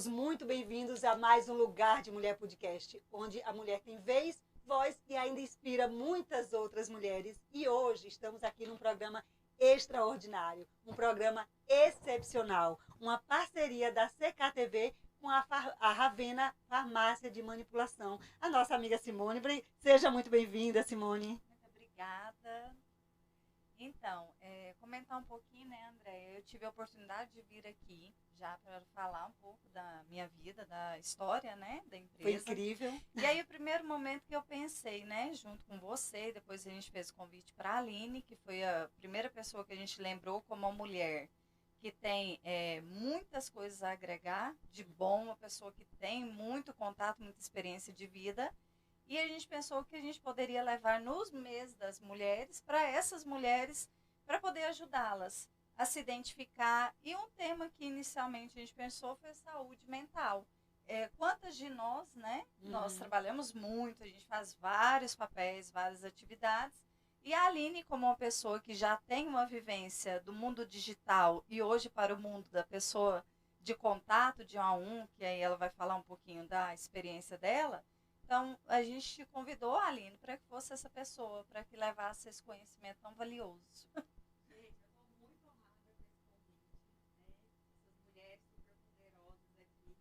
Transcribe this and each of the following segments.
todos muito bem-vindos a mais um Lugar de Mulher Podcast, onde a mulher tem vez, voz e ainda inspira muitas outras mulheres. E hoje estamos aqui num programa extraordinário, um programa excepcional, uma parceria da CKTV com a Ravena Farmácia de Manipulação. A nossa amiga Simone, seja muito bem-vinda, Simone. Muito obrigada. Então, comentar um pouquinho, né, André? Eu tive a oportunidade de vir aqui já para falar um pouco da minha vida, da história, né, da empresa. Foi incrível. E aí, o primeiro momento que eu pensei, né, junto com você, depois a gente fez o convite para a Aline, que foi a primeira pessoa que a gente lembrou como uma mulher que tem muitas coisas a agregar de bom, uma pessoa que tem muito contato, muita experiência de vida. E a gente pensou que a gente poderia levar nos meses das mulheres para essas mulheres, para poder ajudá-las a se identificar. E um tema que inicialmente a gente pensou foi saúde mental. Quantas de nós, né? Nós trabalhamos muito, a gente faz vários papéis, várias atividades. E a Aline, como uma pessoa que já tem uma vivência do mundo digital e hoje para o mundo da pessoa de contato, de um a um, que aí ela vai falar um pouquinho da experiência dela. Então, a gente te convidou, Aline, para que fosse essa pessoa, para que levasse esse conhecimento tão valioso. Gente, eu estou muito honrada com esse convite, né? Essas mulheres superpoderosas aqui.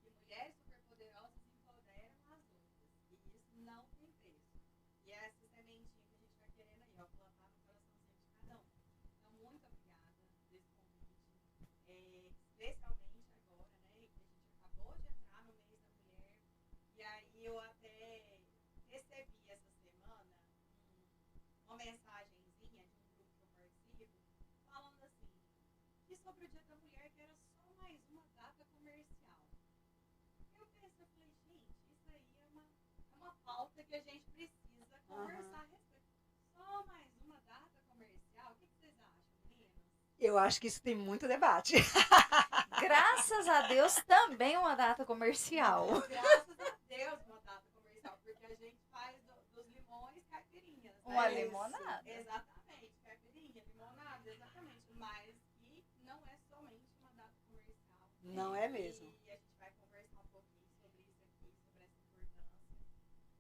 Que mulheres superpoderosas empoderam as outras. E isso não tem preço. E é essa sementinha que a gente vai querendo aí, ó, plantar no coraçãozinho de cada um. Então, muito obrigada desse convite. Especialmente agora, né? Que a gente acabou de entrar no mês da mulher. E aí eu até recebi essa semana uma mensagenzinha de um grupo que eu participo, falando assim, que sobre o Dia da Mulher que era só mais uma data comercial. Eu pensei, eu falei, gente, isso aí é uma pauta que a gente precisa conversar a respeito. Só mais uma data comercial? O que vocês acham, meninas? Eu acho que isso tem muito debate. Graças a Deus, também uma data comercial. Graças a Deus uma data comercial, porque a gente faz dos limões caipirinhas. Né? Uma limonada. Exatamente, caipirinha, limonada, exatamente. Mas que não é somente uma data comercial. Não é mesmo. E a gente vai conversar um pouquinho sobre isso aqui, sobre essa importância.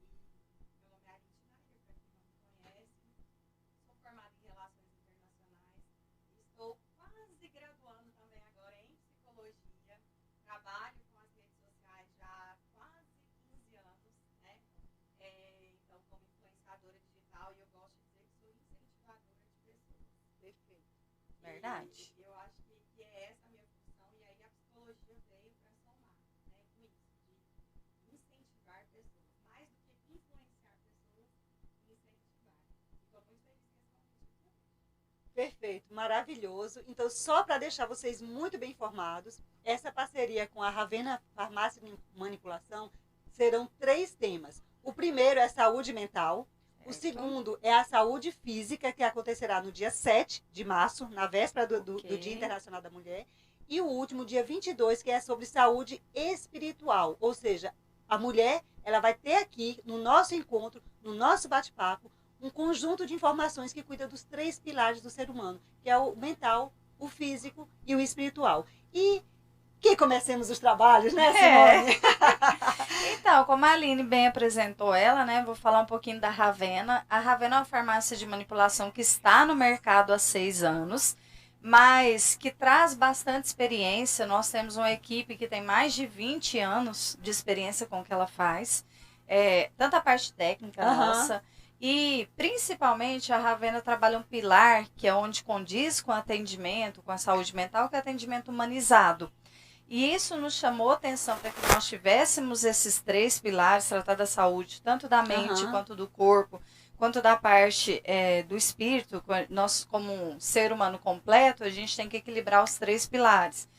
E meu nome é Aline Schneider, para quem não me conhece. Sou formada em Relações Internacionais. Estou quase graduando também agora em Psicologia. Trabalho com as redes sociais já há quase 15 anos, né? Então, como influenciadora digital, e eu gosto de dizer que sou incentivadora de pessoas. Perfeito. Verdade. E eu acho que é essa a minha função, e aí a psicologia veio para somar, né? Com isso, de incentivar pessoas. Mais do que influenciar pessoas, incentivar. Estou muito feliz com esse convite. Perfeito, maravilhoso. Então, só para deixar vocês muito bem informados, essa parceria com a Ravena Farmácia de Manipulação serão 3 temas. O primeiro é saúde mental. O segundo é a saúde física, que acontecerá no dia 7 de março, na véspera do Dia Internacional da Mulher. E o último, dia 22, que é sobre saúde espiritual. Ou seja, a mulher ela vai ter aqui, no nosso encontro, no nosso bate-papo, um conjunto de informações que cuida dos 3 pilares do ser humano, que é o mental, o físico e o espiritual. E que comecemos os trabalhos, né, Simone? Então, como a Aline bem apresentou ela, né, vou falar um pouquinho da Ravena. A Ravena é uma farmácia de manipulação que está no mercado há 6 anos, mas que traz bastante experiência. Nós temos uma equipe que tem mais de 20 anos de experiência com o que ela faz, tanto a parte técnica nossa, e principalmente a Ravena trabalha um pilar que é onde condiz com o atendimento, com a saúde mental, que é o atendimento humanizado. E isso nos chamou a atenção para que nós tivéssemos esses 3 pilares, tratar da saúde, tanto da mente quanto do corpo, quanto da parte do espírito. Nós, como um ser humano completo, a gente tem que equilibrar os 3 pilares.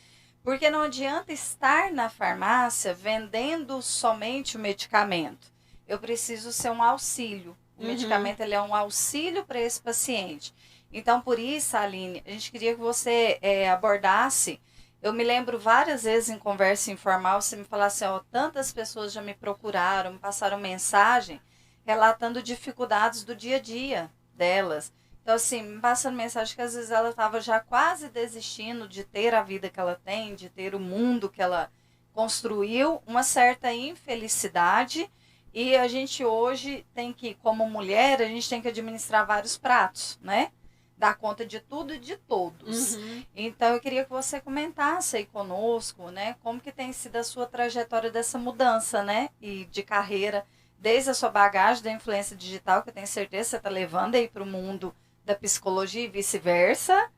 Porque não adianta estar na farmácia vendendo somente o medicamento. Eu preciso ser um auxílio. O medicamento ele é um auxílio para esse paciente. Então, por isso, Aline, a gente queria que você abordasse. Eu me lembro várias vezes em conversa informal, você me falasse, ó, tantas pessoas já me procuraram, me passaram mensagem, relatando dificuldades do dia a dia delas. Então, assim, me passando mensagem que às vezes ela estava já quase desistindo de ter a vida que ela tem, de ter o mundo que ela construiu uma certa infelicidade e a gente hoje tem que, como mulher, a gente tem que administrar vários pratos, né? Dar conta de tudo e de todos. Uhum. Então, eu queria que você comentasse aí conosco, né? Como que tem sido a sua trajetória dessa mudança, né? E de carreira, desde a sua bagagem da influência digital, que eu tenho certeza que você está levando aí para o mundo da psicologia e vice-versa,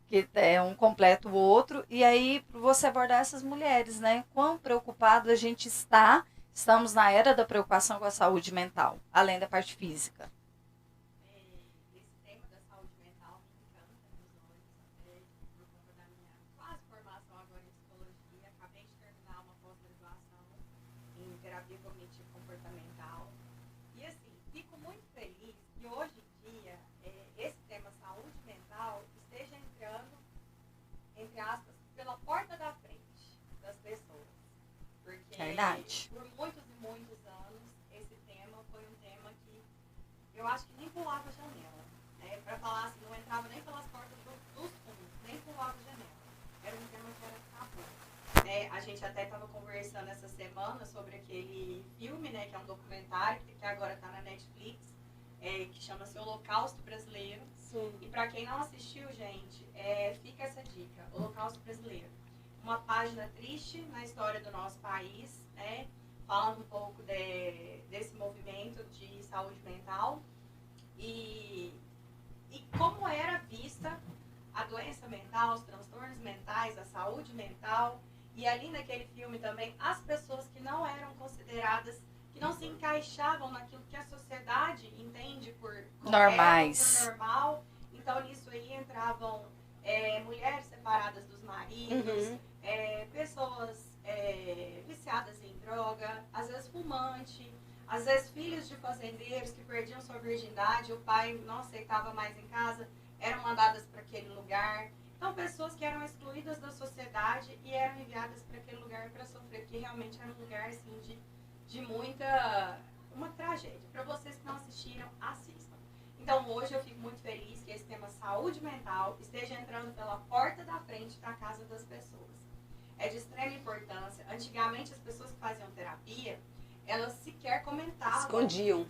que é um completa o outro. E aí, para você abordar essas mulheres, né? Quão preocupado a gente está, estamos na era da preocupação com a saúde mental, além da parte física. Esse tema da saúde mental me encanta nos olhos, até por conta da minha quase formação agora em psicologia. Acabei de terminar uma pós-graduação em terapia cognitivo comportamental. E assim, fico muito feliz que hoje em dia esse tema saúde mental esteja entrando, entre aspas, pela porta da frente das pessoas. Porque Verdade. por muitos e muitos anos esse tema foi um tema que eu acho que nem pulava a janela, né? Para falar assim, não entrava nem pelas portas dos fundos, nem pulava a janela. Era um tema que era tabu. Né? A gente até estava conversando essa semana sobre aquele filme, né, que é um documentário que agora está na Netflix, que chama-se Holocausto Brasileiro. Sim. E para quem não assistiu, gente, fica essa dica, Holocausto Brasileiro. Uma página triste na história do nosso país, né? Falando um pouco desse movimento de saúde mental e como era vista a doença mental, os transtornos mentais, a saúde mental, e ali naquele filme também as pessoas que não eram consideradas, que não se encaixavam naquilo que a sociedade entende por normais, por normal. Então nisso aí entravam mulheres separadas dos maridos, Uhum. Pessoas viciadas em droga, às vezes fumante, às vezes filhos de fazendeiros que perdiam sua virgindade, o pai não aceitava mais em casa, eram mandadas para aquele lugar. Então, pessoas que eram excluídas da sociedade e eram enviadas para aquele lugar para sofrer, que realmente era um lugar assim, de uma tragédia. Para vocês que não assistiram, assistam. Então, hoje eu fico muito feliz que esse tema saúde mental esteja entrando pela porta da frente da casa das pessoas. É de extrema importância. Antigamente, as pessoas que faziam terapia, elas sequer comentavam. Escondiam.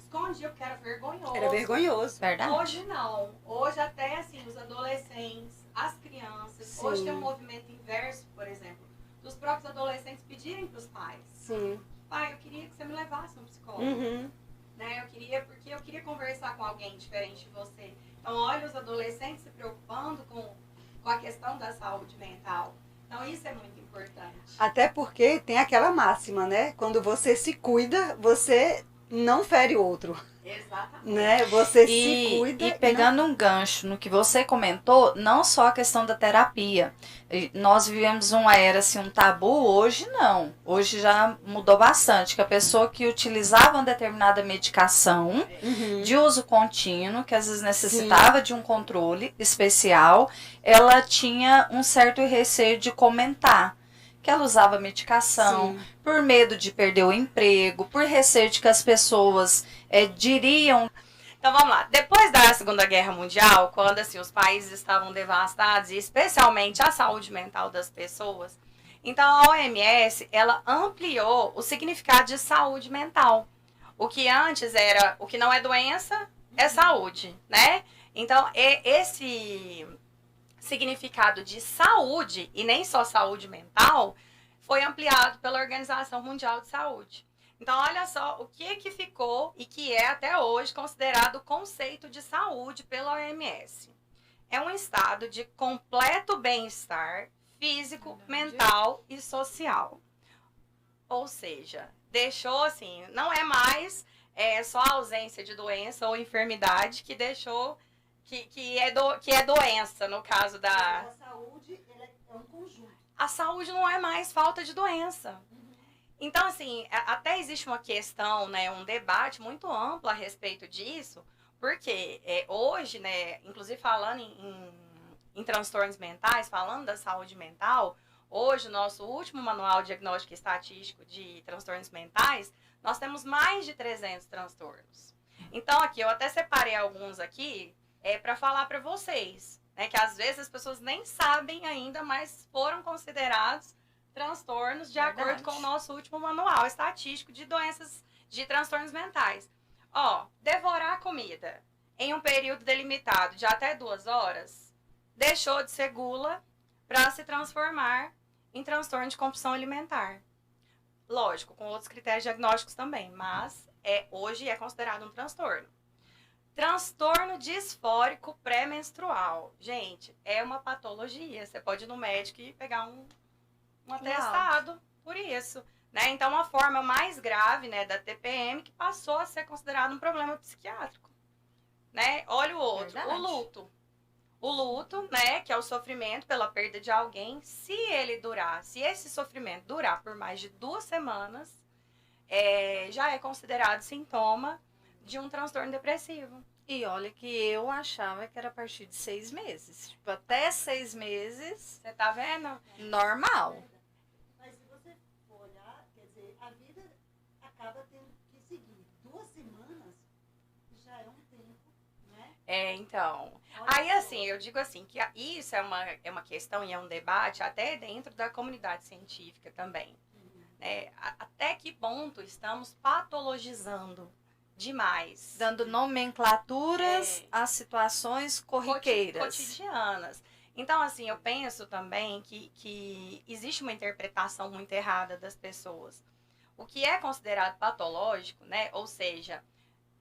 Porque era vergonhoso. Era vergonhoso. verdade? Hoje não. Hoje até assim, os adolescentes, as crianças. Sim. Hoje tem um movimento inverso, por exemplo, dos próprios adolescentes pedirem para os pais. Sim. Pai, eu queria que você me levasse um psicólogo. Uhum. Né? Porque eu queria conversar com alguém diferente de você. Então, olha os adolescentes se preocupando com a questão da saúde mental. Então, isso é muito importante. Até porque tem aquela máxima, né? Quando você se cuida, você não fere o outro. Exatamente. Né? Você se cuida. E pegando um gancho no que você comentou, não só a questão da terapia. Nós vivemos uma era assim, um tabu, hoje não. Hoje já mudou bastante. Que a pessoa que utilizava uma determinada medicação Uhum. de uso contínuo, que às vezes necessitava de um controle especial, ela tinha um certo receio de comentar. Que ela usava medicação, Sim. por medo de perder o emprego, por receio de que as pessoas diriam. Então vamos lá. Depois da Segunda Guerra Mundial, quando assim, os países estavam devastados, e especialmente a saúde mental das pessoas, então a OMS ela ampliou o significado de saúde mental. O que antes era, o que não é doença, é saúde, né? Então esse significado de saúde, e nem só saúde mental, foi ampliado pela Organização Mundial de Saúde. Então, olha só o que ficou e que é até hoje considerado o conceito de saúde pela OMS. É um estado de completo bem-estar físico, mental e social. Ou seja, deixou assim, não é mais só a ausência de doença ou enfermidade que deixou que é doença, no caso da... A saúde é um conjunto. A saúde não é mais falta de doença. Então, assim, até existe uma questão, né, um debate muito amplo a respeito disso, porque hoje, né, inclusive falando em transtornos mentais, falando da saúde mental, hoje, o nosso último manual diagnóstico e estatístico de transtornos mentais, nós temos mais de 300 transtornos. Então, aqui, eu até separei alguns aqui para falar para vocês, né, que às vezes as pessoas nem sabem ainda, mas foram considerados transtornos de Verdade. acordo com o nosso último manual estatístico de doenças, de transtornos mentais. Ó, devorar comida em um período delimitado de até 2 horas deixou de ser gula para se transformar em transtorno de compulsão alimentar. Lógico, com outros critérios diagnósticos também, mas hoje é considerado um transtorno. Transtorno disfórico pré-menstrual. Gente, é uma patologia. Você pode ir no médico e pegar um atestado por isso. Né? Então, uma forma mais grave, né, da TPM que passou a ser considerado um problema psiquiátrico. Né? Olha o outro, Verdade. o luto. O luto, né, que é o sofrimento pela perda de alguém, se esse sofrimento durar por mais de 2 semanas, já é considerado sintoma de um transtorno depressivo. E olha que eu achava que era a partir de 6 meses. Tipo, até 6 meses, Você tá vendo? normal. Mas se você for olhar, quer dizer, a vida acaba tendo que seguir. 2 semanas já é um tempo, né? Então. Olha Aí, só. assim, eu digo assim, que isso é uma questão e é um debate até dentro da comunidade científica também. Né? Até que ponto estamos patologizando demais? Dando nomenclaturas às situações corriqueiras. Cotidianas. Então, assim, eu penso também que existe uma interpretação muito errada das pessoas. O que é considerado patológico, né? Ou seja,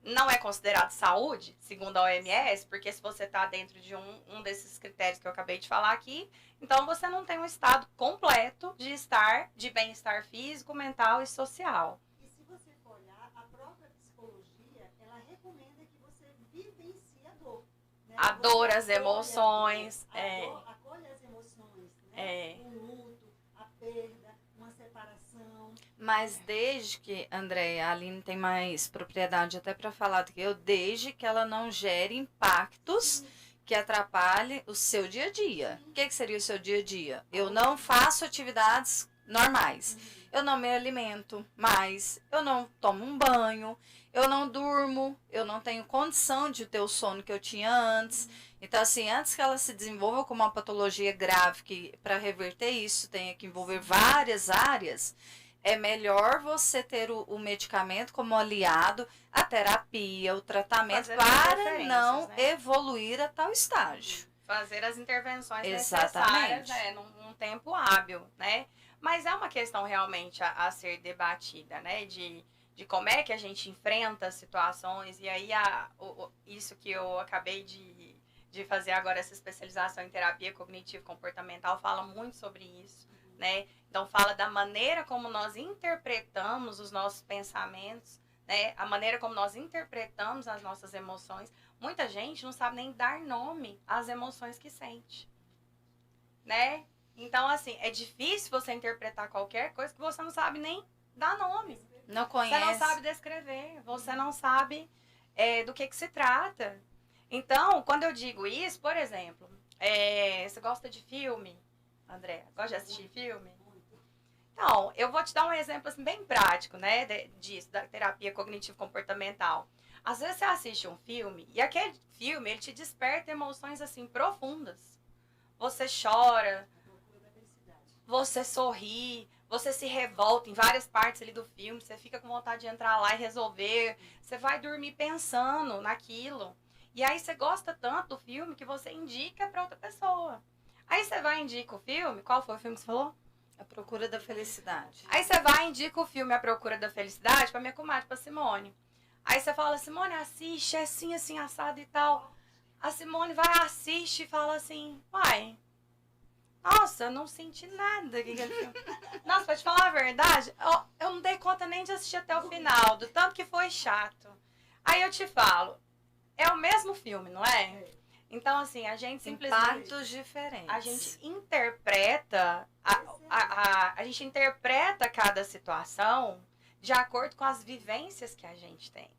não é considerado saúde, segundo a OMS, porque se você está dentro de um desses critérios que eu acabei de falar aqui, então você não tem um estado completo de bem-estar físico, mental e social. E se você for olhar, a própria psicologia, ela recomenda que você vivencie a dor. Né? A dor, Você as acolhe emoções, a dor, acolhe as emoções, né? É. O luto, a perda, uma separação. Mas desde que, Andréia, a Aline tem mais propriedade até para falar do que eu, desde que ela não gere impactos que atrapalhem o seu dia a dia. O que seria o seu dia a dia? Eu não faço atividades normais. Eu não me alimento mais, eu não tomo um banho, eu não durmo, eu não tenho condição de ter o sono que eu tinha antes. Então, assim, antes que ela se desenvolva como uma patologia grave, que para reverter isso tenha que envolver várias áreas, é melhor você ter o medicamento como aliado, a terapia, o tratamento, Fazer para interferências, não né? evoluir a tal estágio. Fazer as intervenções Exatamente. necessárias num tempo hábil, né? Mas é uma questão realmente a ser debatida, né? De como é que a gente enfrenta as situações. E aí, isso que eu acabei de fazer agora, essa especialização em terapia cognitivo-comportamental, fala muito sobre isso, né? Então, fala da maneira como nós interpretamos os nossos pensamentos, né? A maneira como nós interpretamos as nossas emoções. Muita gente não sabe nem dar nome às emoções que sente, né? Então, assim, é difícil você interpretar qualquer coisa que você não sabe nem dar nome. Não Você conhece. não sabe descrever, você não sabe do que se trata. Então, quando eu digo isso, por exemplo, você gosta de filme, André? Gosta de assistir filme? Então, eu vou te dar um exemplo assim, bem prático, né, disso, da terapia cognitivo-comportamental. Às vezes você assiste um filme e aquele filme, ele te desperta emoções assim profundas. Você chora, você sorri, você se revolta em várias partes ali do filme, você fica com vontade de entrar lá e resolver, você vai dormir pensando naquilo. E aí você gosta tanto do filme que você indica para outra pessoa. Aí você vai e indica o filme, qual foi o filme que você falou? A Procura da Felicidade. Aí você vai e indica o filme A Procura da Felicidade pra minha comadre, pra Simone. Aí você fala, Simone, assiste, é assim, assim, assado e tal. A Simone vai, assiste e fala assim, uai, nossa, eu não senti nada aqui aquele filme. Nossa, pra te falar a verdade, eu não dei conta nem de assistir até o final, do tanto que foi chato. Aí eu te falo, é o mesmo filme, não é? Então, assim, a gente simplesmente... Impactos diferentes. A gente interpreta a gente interpreta cada situação de acordo com as vivências que a gente tem.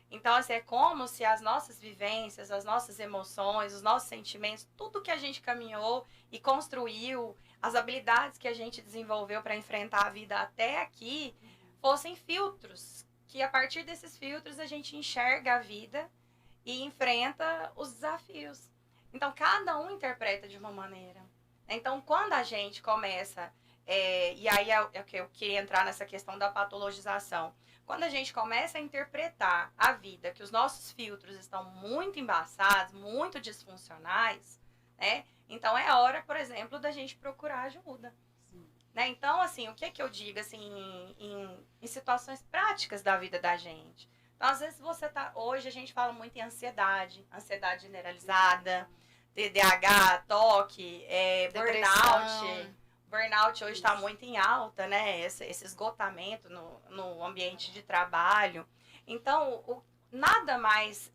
Então, assim, é como se as nossas vivências, as nossas emoções, os nossos sentimentos, tudo que a gente caminhou e construiu, as habilidades que a gente desenvolveu para enfrentar a vida até aqui, fossem filtros. Que a partir desses filtros a gente enxerga a vida e enfrenta os desafios. Então, cada um interpreta de uma maneira. Então, quando a gente começa e aí é que eu queria entrar nessa questão da patologização. Quando a gente começa a interpretar a vida, que os nossos filtros estão muito embaçados, muito disfuncionais, né? Então é hora, por exemplo, da gente procurar ajuda. Sim. Né? Então, assim, o que que eu digo, assim, em situações práticas da vida da gente? Então, às vezes hoje a gente fala muito em ansiedade generalizada, TDAH, toque, burnout. Burnout hoje está muito em alta, né? Esse esgotamento no ambiente de trabalho. Então, nada mais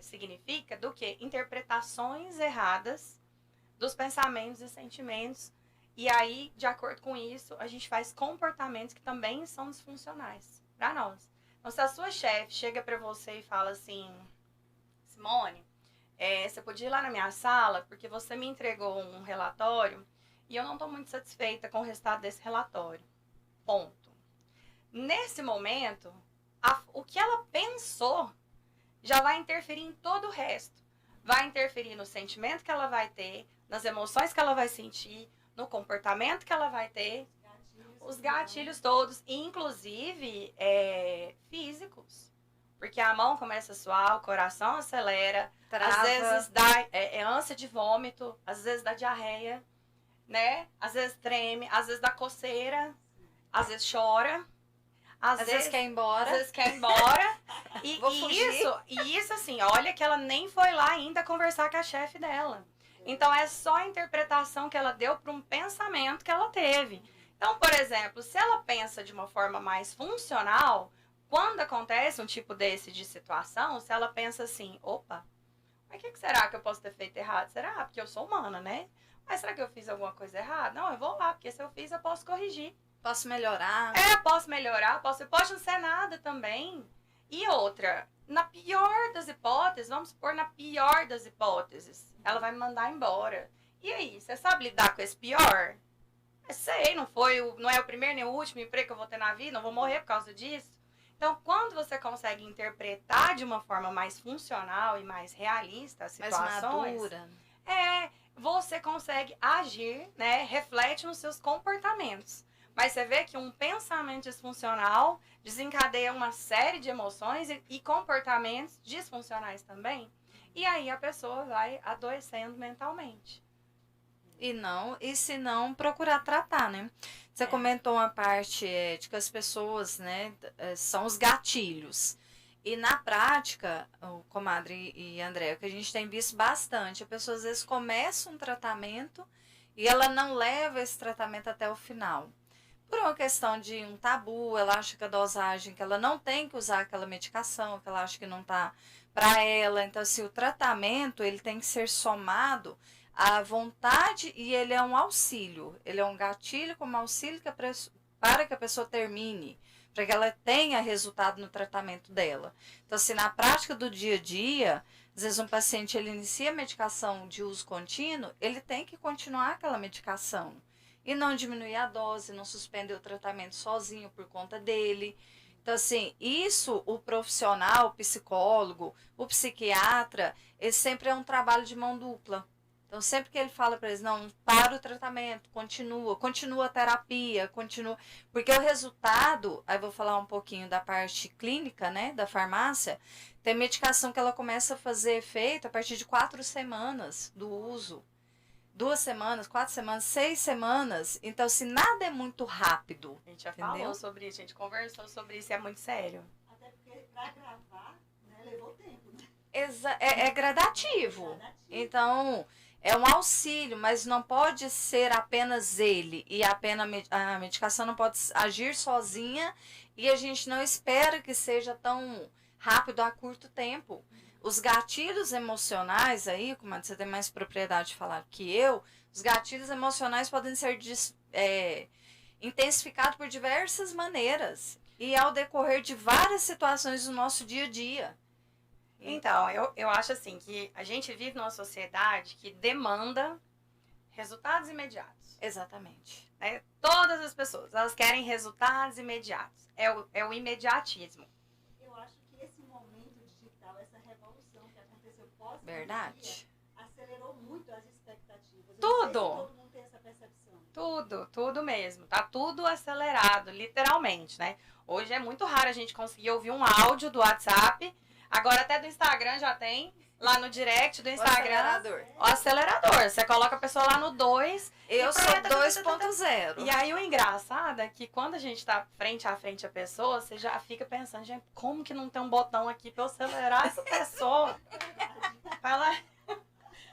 significa do que interpretações erradas dos pensamentos e sentimentos. E aí, de acordo com isso, a gente faz comportamentos que também são disfuncionais para nós. Então, se a sua chefe chega para você e fala assim, Simone, você podia ir lá na minha sala porque você me entregou um relatório e eu não estou muito satisfeita com o resultado desse relatório. Ponto. Nesse momento, o que ela pensou já vai interferir em todo o resto. Vai interferir no sentimento que ela vai ter, nas emoções que ela vai sentir, no comportamento que ela vai ter, os gatilhos todos, inclusive físicos. Porque a mão começa a suar, o coração acelera, Trava. às vezes dá ânsia de vômito, às vezes dá diarreia, né? Às vezes treme, às vezes dá coceira, às vezes chora, Às vezes quer ir embora. Às vezes quer ir embora. Vou fugir. E isso, assim, olha que ela nem foi lá ainda conversar com a chefe dela. Então, é só a interpretação que ela deu para um pensamento que ela teve. Então, por exemplo, se ela pensa de uma forma mais funcional, quando acontece um tipo desse de situação, se ela pensa assim, opa, mas o que será que eu posso ter feito errado? Será? Porque eu sou humana, né? Mas será que eu fiz alguma coisa errada? Não, eu vou lá, porque se eu fiz, eu posso corrigir. Posso melhorar. Posso melhorar, pode não ser nada também. E outra, na pior das hipóteses, vamos supor, na pior das hipóteses, ela vai me mandar embora. E aí, você sabe lidar com esse pior? Eu sei, não é o primeiro nem o último emprego que eu vou ter na vida, não vou morrer por causa disso. Então, quando você consegue interpretar de uma forma mais funcional e mais realista as situações, mais madura, você consegue agir, né? Reflete nos seus comportamentos. Mas você vê que um pensamento disfuncional desencadeia uma série de emoções e comportamentos disfuncionais também. E aí a pessoa vai adoecendo mentalmente. E se não, procurar tratar, né? Você comentou uma parte de que as pessoas, né, são os gatilhos. E na prática, comadre e André, o que a gente tem visto bastante, a pessoa às vezes começa um tratamento e ela não leva esse tratamento até o final. Por uma questão de um tabu, ela acha que a dosagem, que ela não tem que usar aquela medicação, que ela acha que não tá para ela. Então, assim, o tratamento, ele tem que ser somado à vontade e ele é um auxílio. Ele é um gatilho como auxílio para que a pessoa termine, para que ela tenha resultado no tratamento dela. Então, assim, na prática do dia a dia, às vezes um paciente, ele inicia a medicação de uso contínuo, ele tem que continuar aquela medicação. E não diminuir a dose, não suspender o tratamento sozinho por conta dele. Então, assim, isso o profissional, o psicólogo, o psiquiatra, ele sempre é um trabalho de mão dupla. Então, sempre que ele fala para eles, não, para o tratamento, continua a terapia, continua. Porque o resultado, aí vou falar um pouquinho da parte clínica, né, da farmácia, tem medicação que ela começa a fazer efeito a partir de 4 semanas do uso. 2 semanas, 4 semanas, 6 semanas. Então, se nada é muito rápido. A gente já entendeu? falou sobre isso, a gente conversou sobre isso, é muito sério. Até porque para gravar, né, levou tempo, né? É gradativo. Então, é um auxílio, mas não pode ser apenas ele. E a medicação não pode agir sozinha e a gente não espera que seja tão rápido a curto tempo. Os gatilhos emocionais aí, como você tem mais propriedade de falar que eu, os gatilhos emocionais podem ser intensificados por diversas maneiras e ao decorrer de várias situações do nosso dia a dia. Então, eu acho assim que a gente vive numa sociedade que demanda resultados imediatos. Exatamente. Né? Todas as pessoas, elas querem resultados imediatos. É o imediatismo. Eu acho que esse momento digital, essa revolução que aconteceu pós-pandemia, Verdade. acelerou muito as expectativas. Tudo. Eu não sei se todo mundo tem essa percepção. tudo mesmo. Tá tudo acelerado, literalmente, né? Hoje é muito raro a gente conseguir ouvir um áudio do WhatsApp. Agora até do Instagram já tem. Lá no direct do Instagram. O acelerador. Você coloca a pessoa lá no 2. Eu sou 2.0. E aí o engraçado é que quando a gente tá frente a frente a pessoa, você já fica pensando, gente, como que não tem um botão aqui pra eu acelerar essa pessoa? Fala,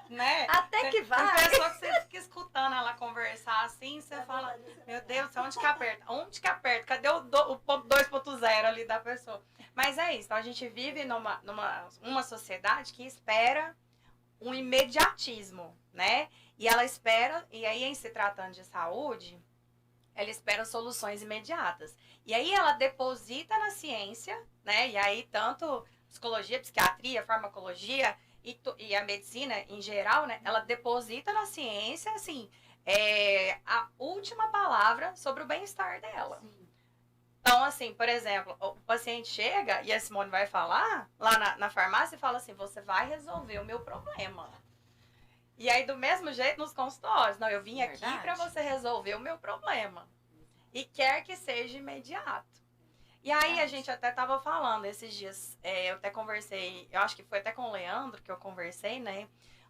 né? Até que vai. Tem pessoa que você fica escutando ela conversar assim, você fala, meu Deus, onde que aperta? Onde que aperta? Cadê o 2.0 ali da pessoa? Mas é isso, então a gente vive numa sociedade que espera um imediatismo, né? E ela espera, e aí em se tratando de saúde, ela espera soluções imediatas. E aí ela deposita na ciência, né? E aí tanto psicologia, psiquiatria, farmacologia e a medicina em geral, né? Ela deposita na ciência, assim, a última palavra sobre o bem-estar dela. Sim. Então, assim, por exemplo, o paciente chega e a Simone vai falar lá na farmácia e fala assim, você vai resolver o meu problema. E aí, do mesmo jeito, nos consultórios, não, eu vim aqui para você resolver o meu problema. E quer que seja imediato. E aí, a gente até tava falando esses dias, eu até conversei, eu acho que foi até com o Leandro que eu conversei, né?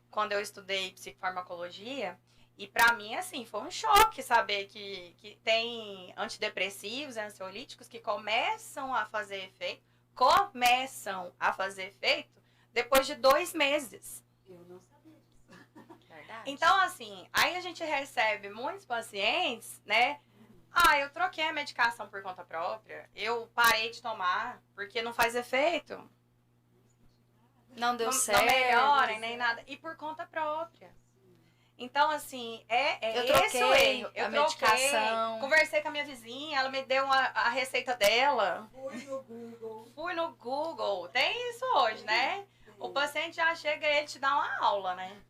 Quando eu estudei psicofarmacologia. E pra mim, assim, foi um choque saber que tem antidepressivos e ansiolíticos que começam a fazer efeito depois de 2 meses. Eu não sabia disso. Verdade. Então, assim, aí a gente recebe muitos pacientes, né? Ah, eu troquei a medicação por conta própria, eu parei de tomar porque não faz efeito. Não deu certo. Não melhora nem nada. E por conta própria. Então, assim, eu esse o erro. Eu troquei, medicação. Conversei com a minha vizinha, ela me deu a receita dela. Fui no Google. Tem isso hoje, né? O paciente já chega e ele te dá uma aula, né?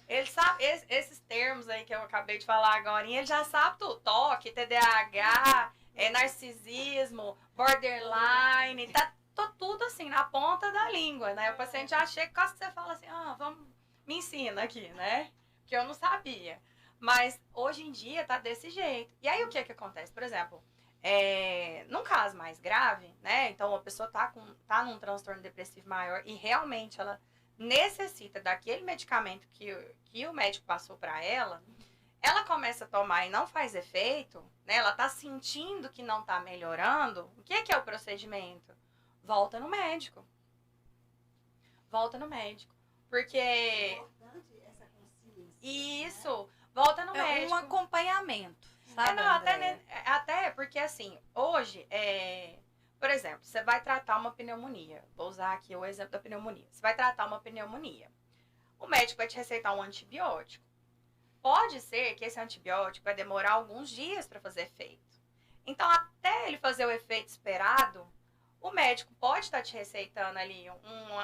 Ele sabe, esses termos aí que eu acabei de falar agora, ele já sabe tudo. Toque, TDAH, narcisismo, borderline, tá tudo assim, na ponta da língua, né? O paciente já chega, quase que você fala assim, me ensina aqui, né? Que eu não sabia. Mas hoje em dia tá desse jeito. E aí o que acontece? Por exemplo, num caso mais grave, né? Então a pessoa tá num transtorno depressivo maior e realmente ela necessita daquele medicamento que o médico passou para ela, ela começa a tomar e não faz efeito, né? Ela tá sentindo que não tá melhorando. O que é o procedimento? Volta no médico. Volta no médico. Porque É importante essa consciência. Isso, volta no médico. Um acompanhamento, sabe? Não, até porque assim, hoje, por exemplo, você vai tratar uma pneumonia. Vou usar aqui o exemplo da pneumonia. Você vai tratar uma pneumonia. O médico vai te receitar um antibiótico. Pode ser que esse antibiótico vai demorar alguns dias para fazer efeito. Então, até ele fazer o efeito esperado, o médico pode estar te receitando ali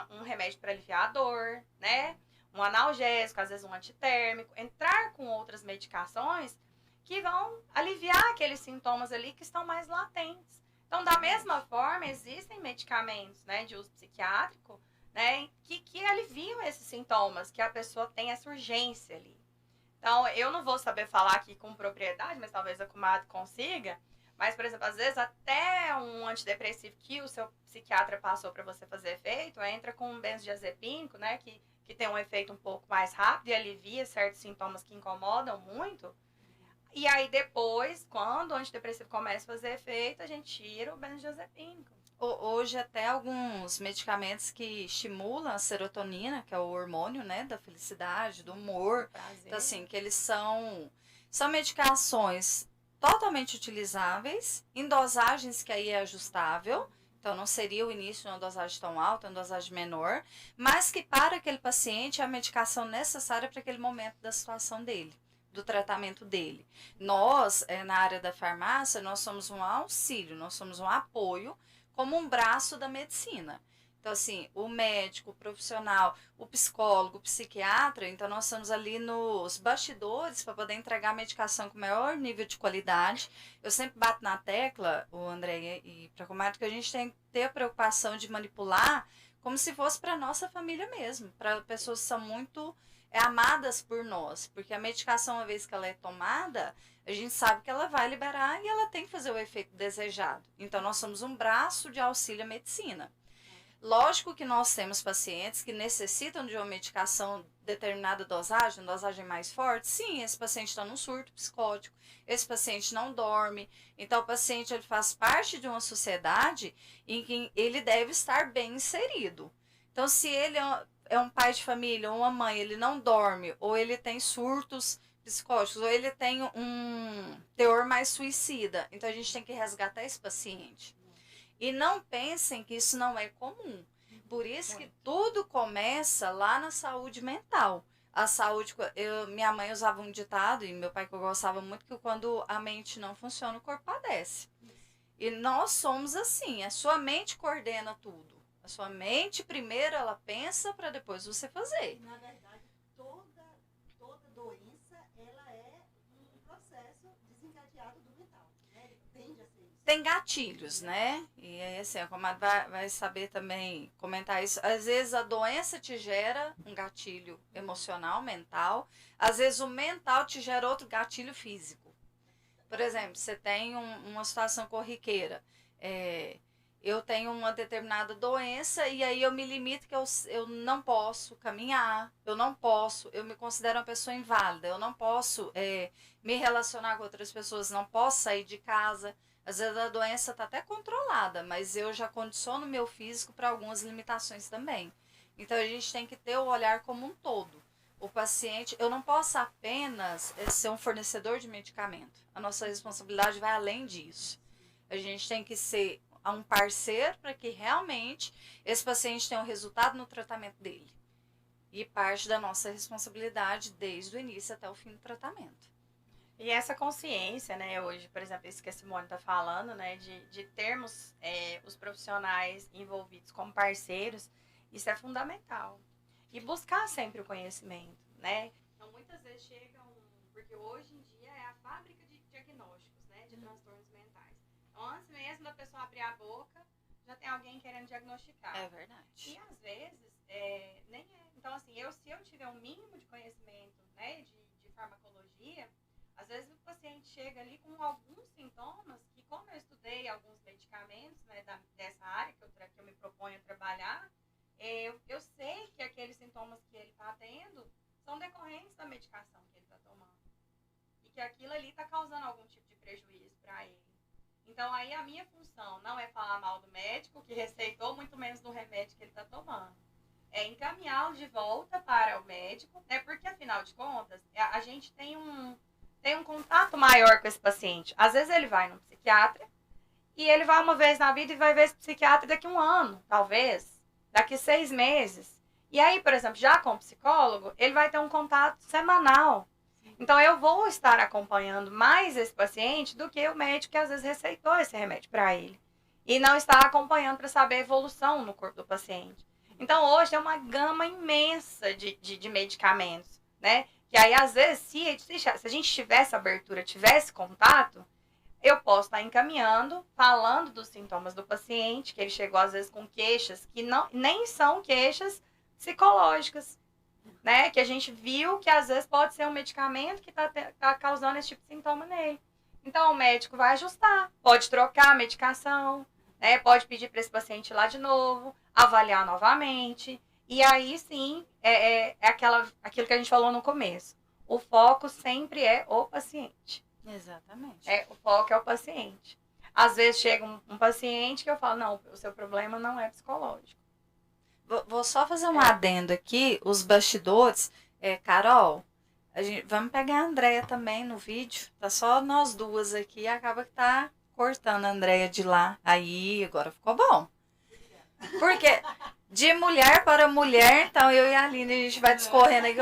um remédio para aliviar a dor, né? Um analgésico, às vezes um antitérmico, entrar com outras medicações que vão aliviar aqueles sintomas ali que estão mais latentes. Então, da mesma forma, existem medicamentos, né, de uso psiquiátrico, né, que aliviam esses sintomas, que a pessoa tem essa urgência ali. Então, eu não vou saber falar aqui com propriedade, mas talvez a comadre consiga. Mas, por exemplo, às vezes até um antidepressivo que o seu psiquiatra passou para você fazer efeito, entra com um benzodiazepínico, né, que tem um efeito um pouco mais rápido e alivia certos sintomas que incomodam muito. E aí depois, quando o antidepressivo começa a fazer efeito, a gente tira o benzodiazepínico. Hoje até alguns medicamentos que estimulam a serotonina, que é o hormônio, né, da felicidade, do humor. Prazer. Então, assim, que eles são medicações totalmente utilizáveis, em dosagens que aí é ajustável. Então, não seria o início de uma dosagem tão alta, uma dosagem menor, mas que para aquele paciente é a medicação necessária para aquele momento da situação dele, do tratamento dele. Nós, na área da farmácia, nós somos um auxílio, nós somos um apoio, como um braço da medicina. Então, assim, o médico, o profissional, o psicólogo, o psiquiatra, então nós estamos ali nos bastidores para poder entregar a medicação com maior nível de qualidade. Eu sempre bato na tecla, o André e para a comadre, que a gente tem que ter a preocupação de manipular como se fosse para nossa família mesmo, para pessoas que são muito amadas por nós, porque a medicação, uma vez que ela é tomada, a gente sabe que ela vai liberar e ela tem que fazer o efeito desejado. Então, nós somos um braço de auxílio à medicina. Lógico que nós temos pacientes que necessitam de uma medicação determinada dosagem mais forte. Sim, esse paciente está num surto psicótico, esse paciente não dorme. Então, o paciente ele faz parte de uma sociedade em que ele deve estar bem inserido. Então, se ele é um pai de família ou uma mãe, ele não dorme, ou ele tem surtos psicóticos, ou ele tem um teor mais suicida, então a gente tem que resgatar esse paciente. E não pensem que isso não é comum. Por isso que tudo começa lá na saúde mental. A saúde, minha mãe usava um ditado, e meu pai que eu gostava muito, que quando a mente não funciona, o corpo padece. E nós somos assim, a sua mente coordena tudo. A sua mente, primeiro, ela pensa para depois você fazer. Na verdade, toda doença, ela é um processo desencadeado do mental, né? Ele tende a ser isso. Tem gatilhos, né? E aí, assim, a comadre vai saber também comentar isso. Às vezes a doença te gera um gatilho emocional, mental. Às vezes o mental te gera outro gatilho físico. Por exemplo, você tem uma situação corriqueira. Eu tenho uma determinada doença e aí eu me limito que eu não posso caminhar, eu me considero uma pessoa inválida, eu não posso me relacionar com outras pessoas, não posso sair de casa. Às vezes a doença está até controlada, mas eu já condiciono o meu físico para algumas limitações também. Então a gente tem que ter o olhar como um todo. O paciente, eu não posso apenas ser um fornecedor de medicamento. A nossa responsabilidade vai além disso. A gente tem que ser um parceiro para que realmente esse paciente tenha um resultado no tratamento dele. E parte da nossa responsabilidade desde o início até o fim do tratamento. E essa consciência, né, hoje, por exemplo, isso que a Simone está falando, né, de termos os profissionais envolvidos como parceiros, isso é fundamental. E buscar sempre o conhecimento, né? Então, muitas vezes chegam, porque hoje em dia é a fábrica de diagnósticos, né, de transtornos mentais. Então, antes mesmo da pessoa abrir a boca, já tem alguém querendo diagnosticar. É verdade. E às vezes, nem é. Então, assim, se eu tiver um mínimo de conhecimento, né, de farmacologia, às vezes o paciente chega ali com alguns sintomas que, como eu estudei alguns medicamentos, né, dessa área que eu me proponho a trabalhar, eu sei que aqueles sintomas que ele está tendo são decorrentes da medicação que ele está tomando. E que aquilo ali está causando algum tipo de prejuízo para ele. Então, aí a minha função não é falar mal do médico que receitou, muito menos do remédio que ele está tomando. É encaminhá-lo de volta para o médico, né? Porque, afinal de contas, a gente tem um contato maior com esse paciente. Às vezes ele vai no psiquiatra e ele vai uma vez na vida e vai ver esse psiquiatra daqui a 1 ano, talvez, daqui 6 meses. E aí, por exemplo, já com o psicólogo, ele vai ter um contato semanal. Então, eu vou estar acompanhando mais esse paciente do que o médico que às vezes receitou esse remédio para ele. E não está acompanhando para saber a evolução no corpo do paciente. Então, hoje é uma gama imensa de medicamentos, né? Que aí, às vezes, se a gente tivesse abertura, tivesse contato, eu posso estar encaminhando, falando dos sintomas do paciente, que ele chegou, às vezes, com queixas que nem são queixas psicológicas, né? Que a gente viu que, às vezes, pode ser um medicamento que está causando esse tipo de sintoma nele. Então, o médico vai ajustar, pode trocar a medicação, né? Pode pedir para esse paciente ir lá de novo, avaliar novamente. E aí, sim, aquilo que a gente falou no começo. O foco sempre é o paciente. Exatamente. O foco é o paciente. Às vezes chega um paciente que eu falo, não, o seu problema não é psicológico. Vou só fazer um adendo aqui, os bastidores. Carol, vamos pegar a Andréia também no vídeo. Tá só nós duas aqui, acaba que tá cortando a Andréia de lá. Aí, agora ficou bom. Porque de mulher para mulher, então eu e a Aline, a gente vai discorrendo aqui.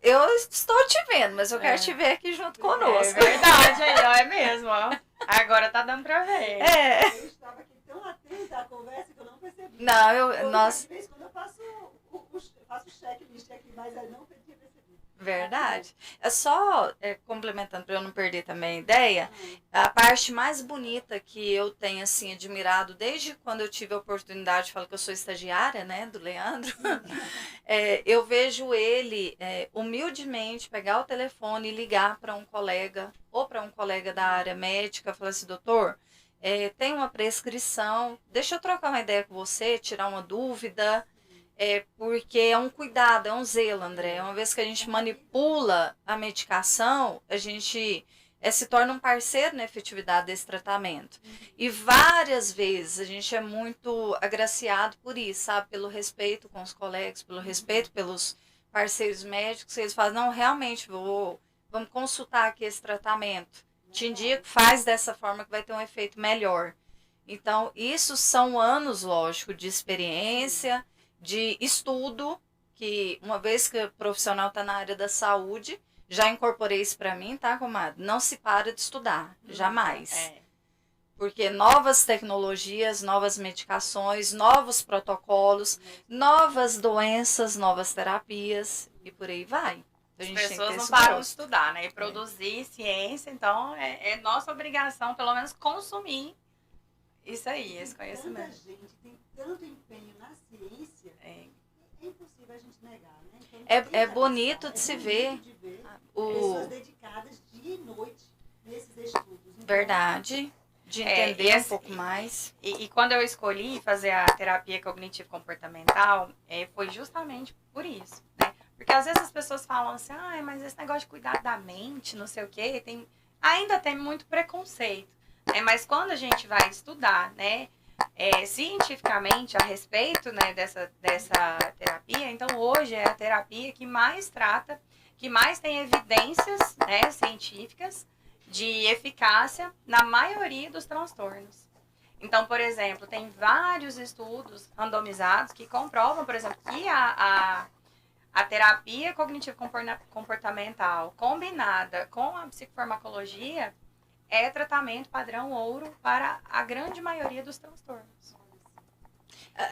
Eu estou te vendo, mas eu quero te ver aqui junto conosco. É verdade, aí, ó, é mesmo, ó. Agora tá dando pra ver. Eu estava aqui tão atenta à conversa que eu não percebi. Não, De vez em quando eu faço checklist aqui, mas eu não tinha percebido. Verdade. É só complementando para eu não perder também a ideia, a parte mais bonita que eu tenho assim admirado desde quando eu tive a oportunidade, falo que eu sou estagiária, né, do Leandro, eu vejo ele humildemente pegar o telefone e ligar para um colega ou para um colega da área médica, falar assim, doutor, tem uma prescrição, deixa eu trocar uma ideia com você, tirar uma dúvida. Porque é um cuidado, é um zelo, André. Uma vez que a gente manipula a medicação, a gente se torna um parceiro na efetividade desse tratamento. E várias vezes a gente é muito agraciado por isso, sabe? Pelo respeito com os colegas, pelo respeito pelos parceiros médicos. Eles falam, não, realmente, vamos consultar aqui esse tratamento. Te indico, faz dessa forma que vai ter um efeito melhor. Então, isso são anos, lógico, de experiência, de estudo, que uma vez que o profissional está na área da saúde, já incorporei isso para mim, tá, comadre? Não se para de estudar, jamais. Porque novas tecnologias, novas medicações, novos protocolos, novas doenças, novas terapias e por aí vai. As pessoas não param de estudar, né? E produzir ciência, então é nossa obrigação, pelo menos, consumir isso aí, esse conhecimento. Tanta gente tem tanto empenho na ciência, é impossível a gente negar, né? Então, é bonito de se ver. Pessoas dedicadas dia e noite nesses estudos. Então, verdade. De entender um pouco mais. E quando eu escolhi fazer a terapia cognitivo-comportamental, foi justamente por isso, né? Porque às vezes as pessoas falam assim, mas esse negócio de cuidar da mente, não sei o quê, ainda tem muito preconceito. Mas quando a gente vai estudar, né, cientificamente a respeito, né, dessa terapia, então hoje é a terapia que mais trata, que mais tem evidências, né, científicas de eficácia na maioria dos transtornos. Então, por exemplo, tem vários estudos randomizados que comprovam, por exemplo, que a terapia cognitivo-comportamental combinada com a psicofarmacologia é tratamento padrão ouro para a grande maioria dos transtornos.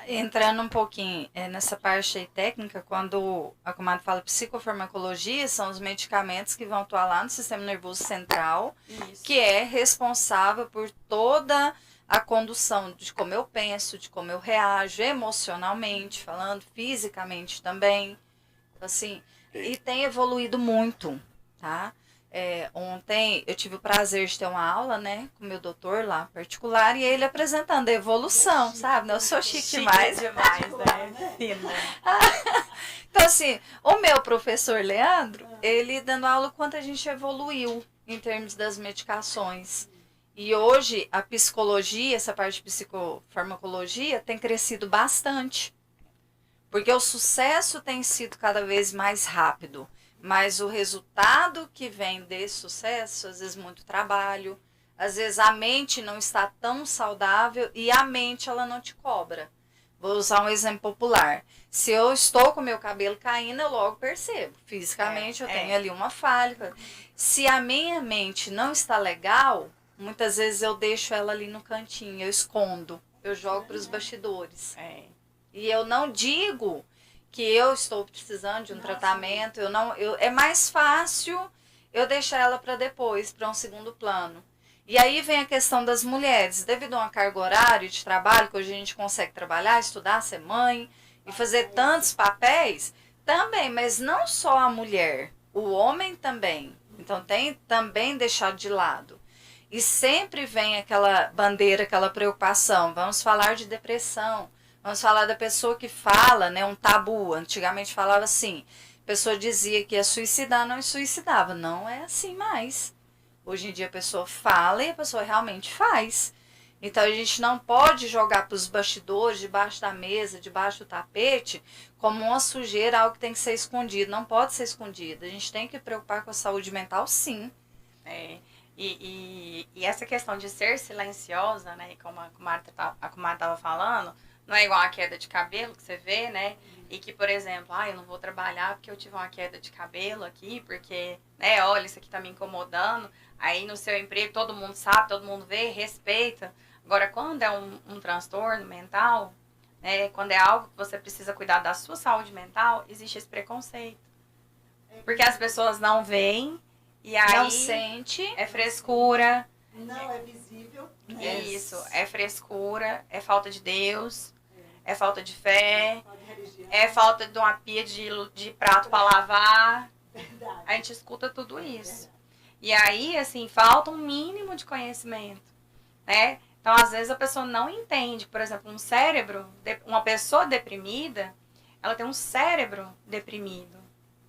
Entrando um pouquinho nessa parte aí técnica, quando a comadre fala psicofarmacologia, são os medicamentos que vão atuar lá no sistema nervoso central, isso, que é responsável por toda a condução de como eu penso, de como eu reajo emocionalmente, falando fisicamente também, assim, e tem evoluído muito, tá? Ontem eu tive o prazer de ter uma aula, né, com o meu doutor lá particular, e ele apresentando a evolução, sabe? Eu sou chique demais. Né? Então, assim, o meu professor Leandro, ele dando aula quanto a gente evoluiu em termos das medicações. E hoje a psicologia, essa parte de psicofarmacologia, tem crescido bastante. Porque o sucesso tem sido cada vez mais rápido. Mas o resultado que vem desse sucesso, às vezes muito trabalho, às vezes a mente não está tão saudável e a mente ela não te cobra. Vou usar um exemplo popular. Se eu estou com meu cabelo caindo, eu logo percebo. Fisicamente eu tenho ali uma falha. Se a minha mente não está legal, muitas vezes eu deixo ela ali no cantinho, eu escondo, eu jogo para os bastidores. E eu não digo que eu estou precisando de um tratamento, é mais fácil eu deixar ela para depois, para um segundo plano. E aí vem a questão das mulheres, devido a uma carga horária de trabalho, que hoje a gente consegue trabalhar, estudar, ser mãe e fazer tantos papéis, também, mas não só a mulher, o homem também. Então tem também deixado de lado. E sempre vem aquela bandeira, aquela preocupação, vamos falar de depressão. Vamos falar da pessoa que fala, né, um tabu. Antigamente falava assim, a pessoa dizia que ia suicidar, não suicidava. Não é assim mais. Hoje em dia a pessoa fala e a pessoa realmente faz. Então a gente não pode jogar para os bastidores, debaixo da mesa, debaixo do tapete, como uma sujeira, algo que tem que ser escondido. Não pode ser escondido. A gente tem que preocupar com a saúde mental, sim. E essa questão de ser silenciosa, né, como a comadre estava falando, não é igual a queda de cabelo que você vê, né? E que, por exemplo, eu não vou trabalhar porque eu tive uma queda de cabelo aqui, porque, né, olha, isso aqui tá me incomodando. Aí no seu emprego todo mundo sabe, todo mundo vê, respeita. Agora, quando é um transtorno mental, né, quando é algo que você precisa cuidar da sua saúde mental, existe esse preconceito. Porque as pessoas não veem e aí Não sente. é frescura. Não é visível. Né? Isso, é frescura, é falta de Deus, é falta de fé, Falta de religião. é falta de uma pia de prato para lavar. Verdade. A gente escuta tudo isso. E aí, assim, falta um mínimo de conhecimento, né? Então, às vezes, a pessoa não entende. Por exemplo, um cérebro, uma pessoa deprimida, ela tem um cérebro deprimido.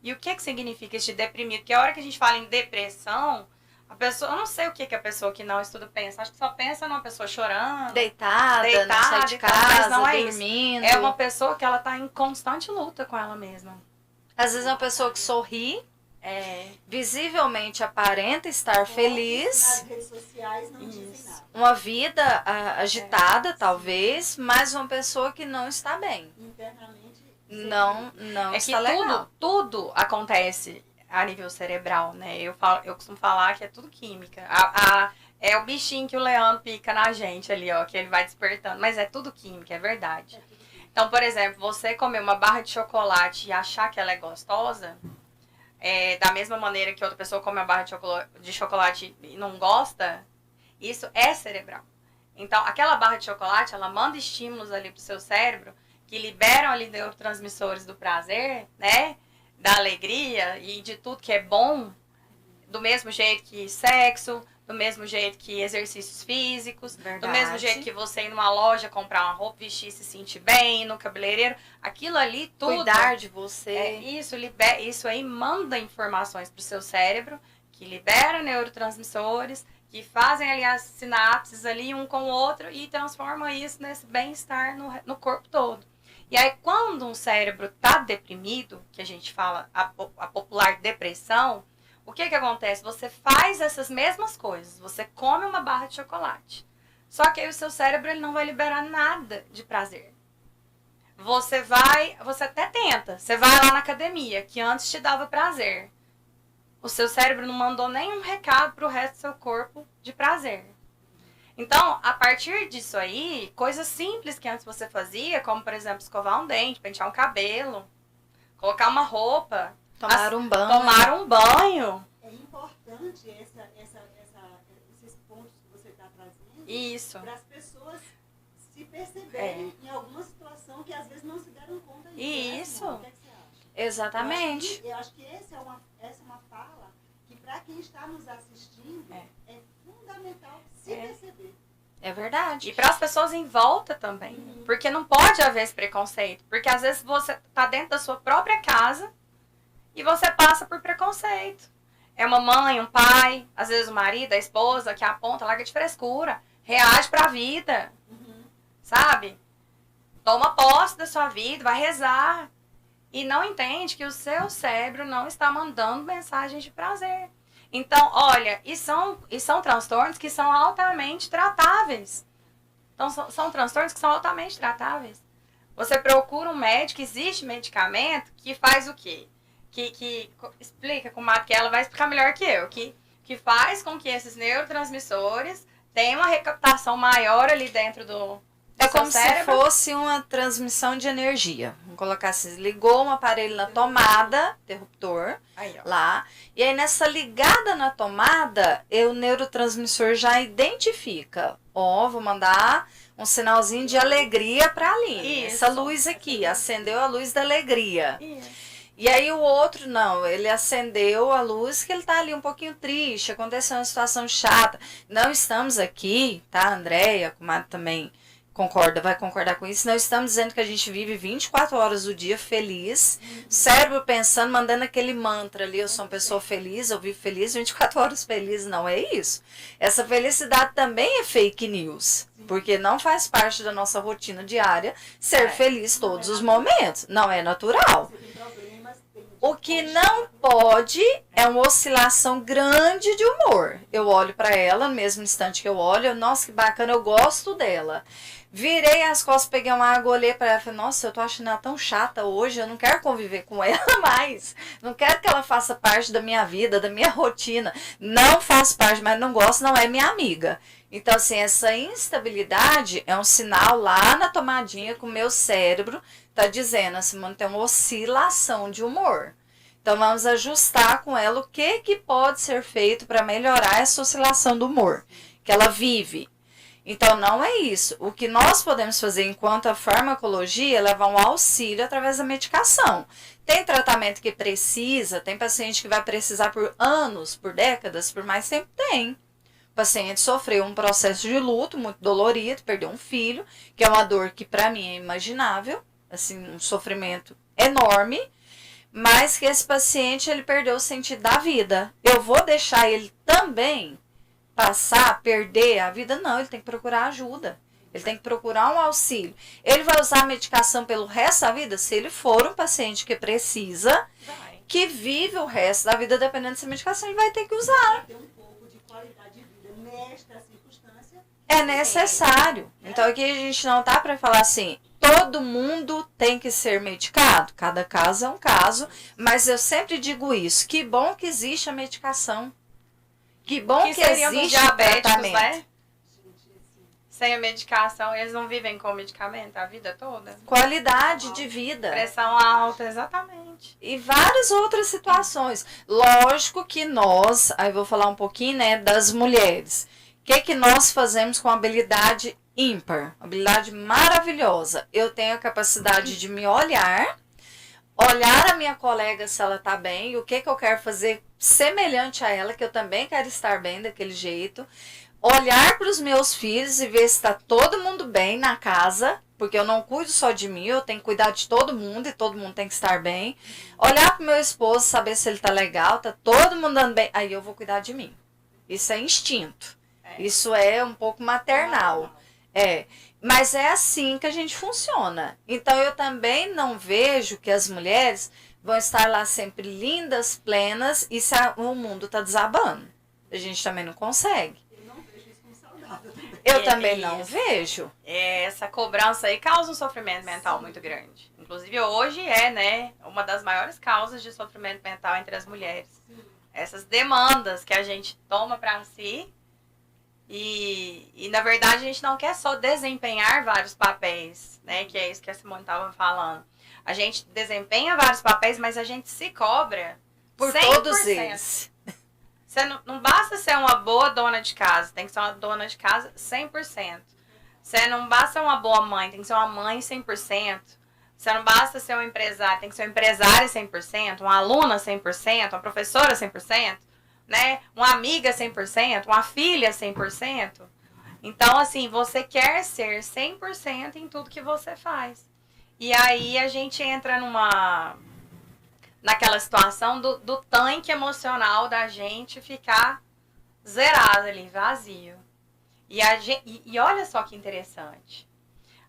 E o que significa este deprimido? Porque a hora que a gente fala em depressão, a pessoa, eu não sei o que a pessoa que não estuda pensa. Acho que só pensa numa pessoa chorando. Deitada, não sai de e tal, mas casa, não é isso. dormindo. É uma pessoa que ela tá em constante luta com ela mesma. Às vezes é uma pessoa que sorri, É, visivelmente aparenta estar Nas feliz, redes sociais não dizem Isso. nada. uma vida agitada, talvez, mas uma pessoa que não está bem. Internamente. Não é que está legal. tudo acontece a nível cerebral, né? Eu costumo falar que é tudo química. É o bichinho que o Leandro pica na gente ali, ó, que ele vai despertando. Mas é tudo química, é verdade. Então, por exemplo, você comer uma barra de chocolate e achar que ela é gostosa, da mesma maneira que outra pessoa come uma barra de chocolate e não gosta, isso é cerebral. Então, aquela barra de chocolate, ela manda estímulos ali pro seu cérebro que liberam ali neurotransmissores do prazer, né? Da alegria e de tudo que é bom, do mesmo jeito que sexo, do mesmo jeito que exercícios físicos, do Verdade. mesmo jeito que você ir numa loja comprar uma roupa, vestir e se sentir bem, no cabeleireiro, aquilo ali tudo. Cuidar de você. Isso aí manda informações pro seu cérebro, que libera neurotransmissores, que fazem ali as sinapses ali um com o outro e transforma isso nesse bem-estar no corpo todo. E aí, quando um cérebro tá deprimido, que a gente fala a popular depressão, o que acontece? Você faz essas mesmas coisas. Você come uma barra de chocolate. Só que aí o seu cérebro ele não vai liberar nada de prazer. Você até tenta. Você vai lá na academia, que antes te dava prazer. O seu cérebro não mandou nenhum recado pro resto do seu corpo de prazer. Então, a partir disso aí, coisas simples que antes você fazia, como, por exemplo, escovar um dente, pentear um cabelo, colocar uma roupa, Tomar um banho. tomar um banho. É importante esses pontos que você está trazendo Isso. para as pessoas se perceberem em alguma situação que às vezes não se deram conta disso. Né, Isso. Simone? O que é que você acha? Exatamente. Eu acho que essa é uma fala que para quem está nos assistindo é fundamental se perceber. É verdade. E para as pessoas em volta também. Porque não pode haver esse preconceito. Porque às vezes você tá dentro da sua própria casa e você passa por preconceito. É uma mãe, um pai, às vezes o marido, a esposa que aponta, larga de frescura. Reage pra vida. Sabe? Toma posse da sua vida, vai rezar. E não entende que o seu cérebro não está mandando mensagens de prazer. Então, olha, e são transtornos que são altamente tratáveis. Então, são transtornos que são altamente tratáveis. Você procura um médico, existe medicamento que faz o quê? Que explica com o que ela vai explicar melhor que eu. Que faz com que esses neurotransmissores tenham uma recaptação maior ali dentro do É seu como se cérebro. fosse uma transmissão de energia. Vamos colocar assim, ligou um aparelho na tomada, interruptor, Aí, ó. lá. E aí nessa ligada na tomada, o neurotransmissor já identifica. Ó, vou mandar um sinalzinho de alegria para Aline. Isso. Essa luz aqui, acendeu a luz da alegria. Isso. E aí o outro não, ele acendeu a luz que ele tá ali um pouquinho triste, aconteceu uma situação chata. Não estamos aqui, tá, Andréia, a comadre também vai concordar com isso. Não estamos dizendo que a gente vive 24 horas do dia feliz, cérebro pensando, mandando aquele mantra ali, eu sou uma pessoa feliz, eu vivo feliz, 24 horas feliz, não é isso. Essa felicidade também é fake news, porque não faz parte da nossa rotina diária ser feliz todos os momentos, não é natural. Você tem problemas, O que não pode é uma oscilação grande de humor. Eu olho para ela, no mesmo instante que eu olho, nossa, que bacana, eu gosto dela. Virei as costas, peguei uma água, olhei para ela e falei, nossa, eu tô achando ela tão chata hoje, eu não quero conviver com ela mais. Não quero que ela faça parte da minha vida, da minha rotina. Não faz parte, mas não gosto, não é minha amiga. Então, assim, essa instabilidade é um sinal lá na tomadinha que o meu cérebro tá dizendo, assim, mano, tem uma oscilação de humor. Então vamos ajustar com ela o que pode ser feito para melhorar essa oscilação do humor que ela vive. Então não é isso. O que nós podemos fazer enquanto a farmacologia é levar um auxílio através da medicação. Tem tratamento que precisa, tem paciente que vai precisar por anos, por décadas, por mais tempo? Tem. O paciente sofreu um processo de luto muito dolorido, perdeu um filho, que é uma dor que para mim é imaginável, assim, um sofrimento enorme, mas que esse paciente ele perdeu o sentido da vida. Eu vou deixar ele também passar, perder a vida? Não, ele tem que procurar ajuda. Ele tem que procurar um auxílio. Ele vai usar a medicação pelo resto da vida? Se ele for um paciente que precisa, que vive o resto da vida dependendo dessa medicação, ele vai ter que usar. Ter um pouco de qualidade de vida nesta circunstância. É necessário. Então aqui a gente não tá para falar assim, todo mundo tem que ser medicado. Cada caso é um caso, mas eu sempre digo isso. Que bom que existe a medicação. Que bom que existe diabéticos, tratamento. né? Sem a medicação, eles não vivem com medicamento a vida toda? Qualidade de vida. Pressão alta, exatamente. E várias outras situações. Lógico que nós, aí vou falar um pouquinho, né, das mulheres. O que nós fazemos com habilidade ímpar? Habilidade maravilhosa. Eu tenho a capacidade de me olhar a minha colega se ela tá bem, o que eu quero fazer semelhante a ela, que eu também quero estar bem daquele jeito. Olhar para os meus filhos e ver se está todo mundo bem na casa, porque eu não cuido só de mim, eu tenho que cuidar de todo mundo e todo mundo tem que estar bem. Olhar para o meu esposo, saber se ele está legal, tá todo mundo andando bem, aí eu vou cuidar de mim. Isso é instinto. Isso é um pouco maternal. Mas é assim que a gente funciona. Então eu também não vejo que as mulheres vão estar lá sempre lindas, plenas, e se o mundo está desabando. A gente também não consegue. Eu também não vejo. Essa cobrança aí causa um sofrimento mental muito grande. Inclusive hoje né, uma das maiores causas de sofrimento mental entre as mulheres. Essas demandas que a gente toma para si e na verdade a gente não quer só desempenhar vários papéis, né, que é isso que a Simone estava falando. A gente desempenha vários papéis, mas a gente se cobra por 100%. Todos eles. Você não basta ser uma boa dona de casa, tem que ser uma dona de casa 100%. Você não basta ser uma boa mãe, tem que ser uma mãe 100%. Você não basta ser um empresário, tem que ser uma empresária 100%, uma aluna 100%, uma professora 100%, né? Uma amiga 100%, uma filha 100%. Então, assim, você quer ser 100% em tudo que você faz. E aí a gente entra naquela situação do tanque emocional da gente ficar zerado ali, vazio. E olha só que interessante.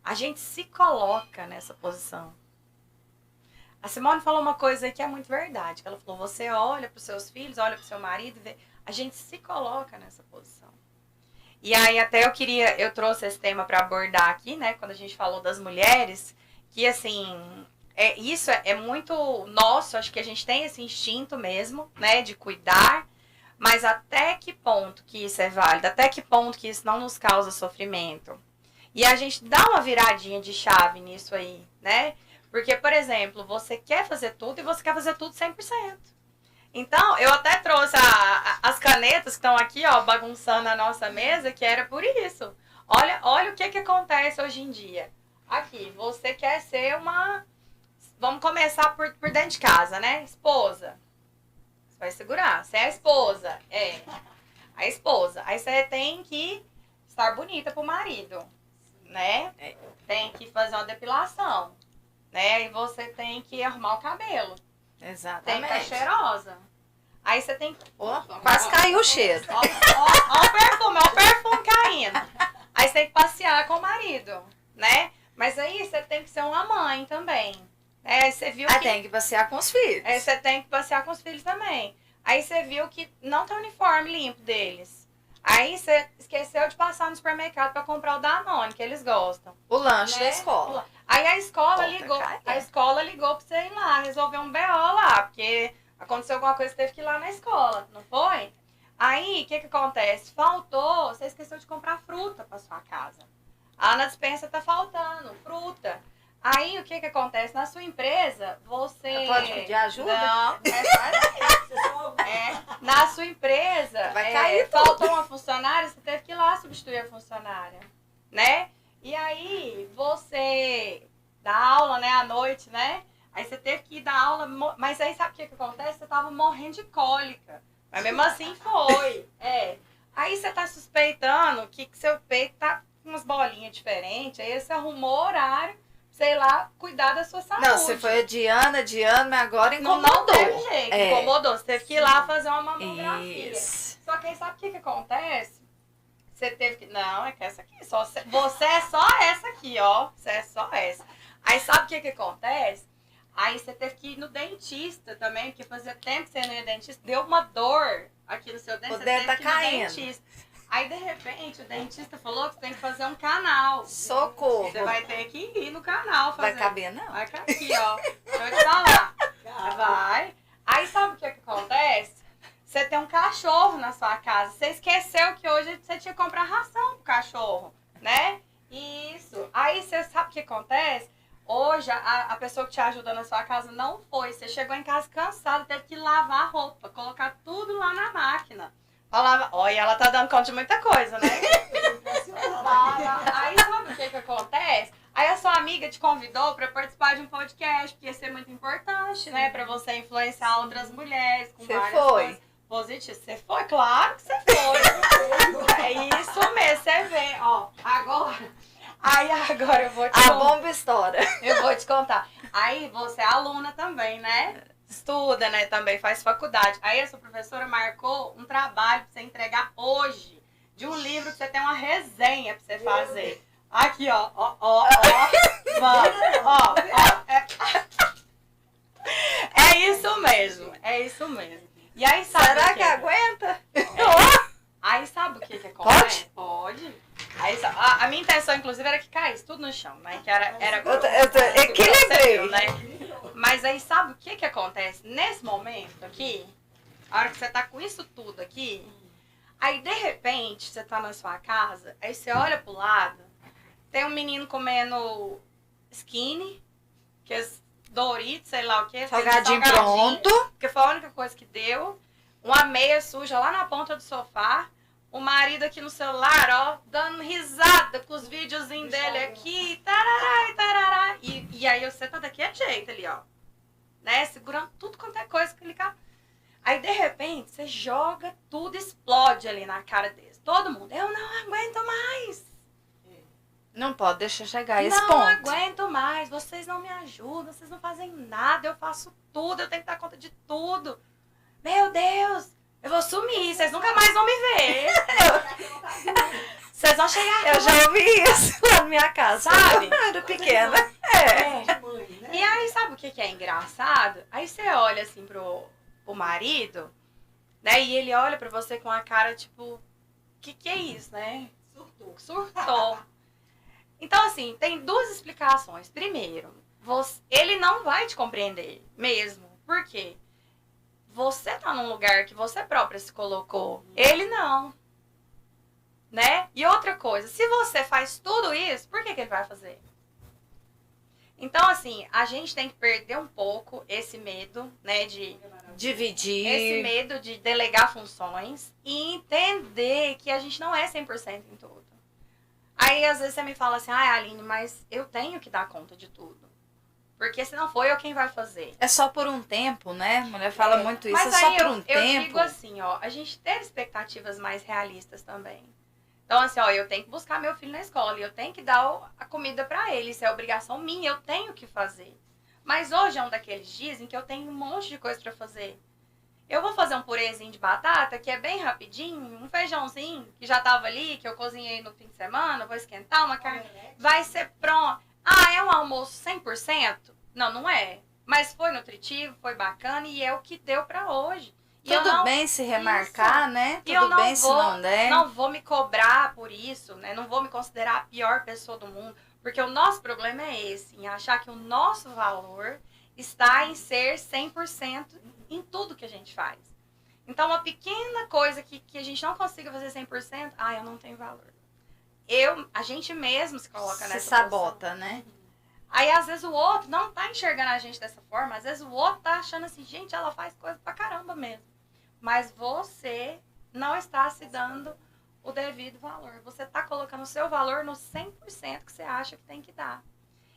A gente se coloca nessa posição. A Simone falou uma coisa que é muito verdade. Ela falou, você olha para os seus filhos, olha para o seu marido, vê. A gente se coloca nessa posição. E aí até eu trouxe esse tema para abordar aqui, né? Quando a gente falou das mulheres, que assim... Isso é muito nosso, acho que a gente tem esse instinto mesmo, né, de cuidar, mas até que ponto que isso é válido, até que ponto que isso não nos causa sofrimento. E a gente dá uma viradinha de chave nisso aí, né? Porque, por exemplo, você quer fazer tudo e você quer fazer tudo 100%. Então, eu até trouxe as canetas que estão aqui, ó, bagunçando a nossa mesa, que era por isso. Olha o que acontece hoje em dia. Aqui, você quer ser uma... Vamos começar por dentro de casa, né? Esposa. Você vai segurar. Você é a esposa. A esposa. Aí você tem que estar bonita pro marido, né? Tem que fazer uma depilação, né? E você tem que arrumar o cabelo. Exatamente. Tem que estar cheirosa. Aí você tem que... Quase caiu o cheiro. Ó o perfume caindo. Aí você tem que passear com o marido, né? Mas aí você tem que ser uma mãe também. Você viu que... tem que passear com os filhos. Você tem que passear com os filhos também. Aí você viu que não tem uniforme limpo deles. Aí você esqueceu de passar no supermercado para comprar o Danone, que eles gostam. O lanche né? da escola. Aí a escola ligou pra você ir lá, resolver um BO lá, porque aconteceu alguma coisa, você teve que ir lá na escola, não foi? Aí, o que acontece? Faltou, você esqueceu de comprar fruta para sua casa. Ah, na despensa tá faltando fruta. Aí, o que acontece? Na sua empresa, você... Pode pedir ajuda? Não, na sua empresa, Vai cair tudo. faltou uma funcionária, você teve que ir lá substituir a funcionária, né? E aí, você dá aula, né, à noite, né? Aí você teve que ir dar aula, mas aí sabe o que acontece? Você tava morrendo de cólica, mas mesmo assim foi, Aí você tá suspeitando que seu peito tá com umas bolinhas diferentes, aí você arrumou horário, sei lá, cuidar da sua saúde. Não, você foi adiando, mas agora Não incomodou. teve jeito, incomodou. Você teve que ir lá fazer uma mamografia. Isso. Só que aí sabe o que acontece? Você teve que... Não, é que essa aqui. Você é só essa aqui, ó. Você é só essa. Aí sabe o que acontece? Aí você teve que ir no dentista também, porque fazia tempo que você não ia no dentista. Deu uma dor aqui no seu dente, O você dente teve tá que ir no caindo. dentista. Aí, de repente, o dentista falou que você tem que fazer um canal. Socorro. Você vai ter que ir no canal fazer. Vai caber, não? Vai caber aqui, ó. Deixa eu te falar. Vai. Aí sabe o que acontece? Você tem um cachorro na sua casa. Você esqueceu que hoje você tinha que comprar ração pro cachorro, né? Isso. Aí você sabe o que acontece? Hoje a pessoa que te ajuda na sua casa não foi. Você chegou em casa cansado, teve que lavar a roupa, colocar tudo lá na máquina. Falava, olha, ela tá dando conta de muita coisa, né? Aí sabe o que acontece? Aí a sua amiga te convidou para participar de um podcast, que ia ser muito importante, né? Para você influenciar outras mulheres com várias coisas positivas. Você foi? Claro que você foi. É isso mesmo, você vê. Ó, agora eu vou te A bomba estoura. Eu vou te contar. Aí você é aluna também, né? Estuda, né? Também faz faculdade. Aí a sua professora marcou um trabalho pra você entregar hoje de um livro que você tem uma resenha pra você fazer. Aqui, ó. É isso mesmo. É isso mesmo. E aí, sabe Será que aguenta? Aí sabe o que acontece? Pode. Aí, a minha intenção, inclusive, era que caísse tudo no chão, né? Que era Eu equilibrei. né? Mas aí sabe o que acontece? Nesse momento aqui, a hora que você tá com isso tudo aqui, aí de repente você tá na sua casa, aí você olha pro lado, tem um menino comendo skinny, que é Doritos, sei lá o que. Salgadinho pronto. Porque foi a única coisa que deu. Uma meia suja lá na ponta do sofá. O marido aqui no celular, ó, dando risada com os videozinhos dele aqui, tarará e tarará. E aí você tá daquele jeito ali, ó. Né? Segurando tudo quanto é coisa que ele quer. Aí, de repente, você joga tudo, explode ali na cara deles. Todo mundo, eu não aguento mais. Não pode deixar chegar a esse Não ponto. aguento mais, vocês não me ajudam, vocês não fazem nada, eu faço tudo, eu tenho que dar conta de tudo. Meu Deus, eu vou sumir, vocês nunca mais vão me ver. Vocês vão chegar. Eu já ouvi isso lá na minha casa. Sabe? Era pequena. E aí, sabe o que é engraçado? Aí você olha assim pro marido, né? E ele olha pra você com a cara tipo, que é isso, né? Surtou. Então, assim, tem duas explicações. Primeiro, ele não vai te compreender mesmo. Por quê? Você tá num lugar que você própria se colocou. Ele não. Né? E outra coisa, se você faz tudo isso, por que ele vai fazer? Então, assim, a gente tem que perder um pouco esse medo, né, de dividir. Esse medo de delegar funções e entender que a gente não é 100% em tudo. Aí, às vezes, você me fala assim, Aline, mas eu tenho que dar conta de tudo. Porque se não for eu quem vai fazer. É só por um tempo, né? A mulher fala muito isso, mas é só aí por um tempo. Eu digo assim, ó, a gente ter expectativas mais realistas também. Então, assim, ó, eu tenho que buscar meu filho na escola, eu tenho que dar a comida pra ele, isso é obrigação minha, eu tenho que fazer. Mas hoje é um daqueles dias em que eu tenho um monte de coisa pra fazer. Eu vou fazer um purezinho de batata, que é bem rapidinho, um feijãozinho, que já tava ali, que eu cozinhei no fim de semana, vou esquentar uma carne, vai ser pronto. Ah, é um almoço 100%? Não, não é. Mas foi nutritivo, foi bacana e é o que deu pra hoje. Tudo bem se remarcar, né? Tudo bem se não der. Não vou me cobrar por isso, né? Não vou me considerar a pior pessoa do mundo. Porque o nosso problema é esse, em achar que o nosso valor está em ser 100% em tudo que a gente faz. Então, uma pequena coisa que a gente não consiga fazer 100%, eu não tenho valor. A gente mesmo se coloca nessa sabota, né? Aí, às vezes, o outro não tá enxergando a gente dessa forma. Às vezes, o outro tá achando assim, gente, ela faz coisa pra caramba mesmo. Mas você não está se dando o devido valor. Você tá colocando o seu valor no 100% que você acha que tem que dar.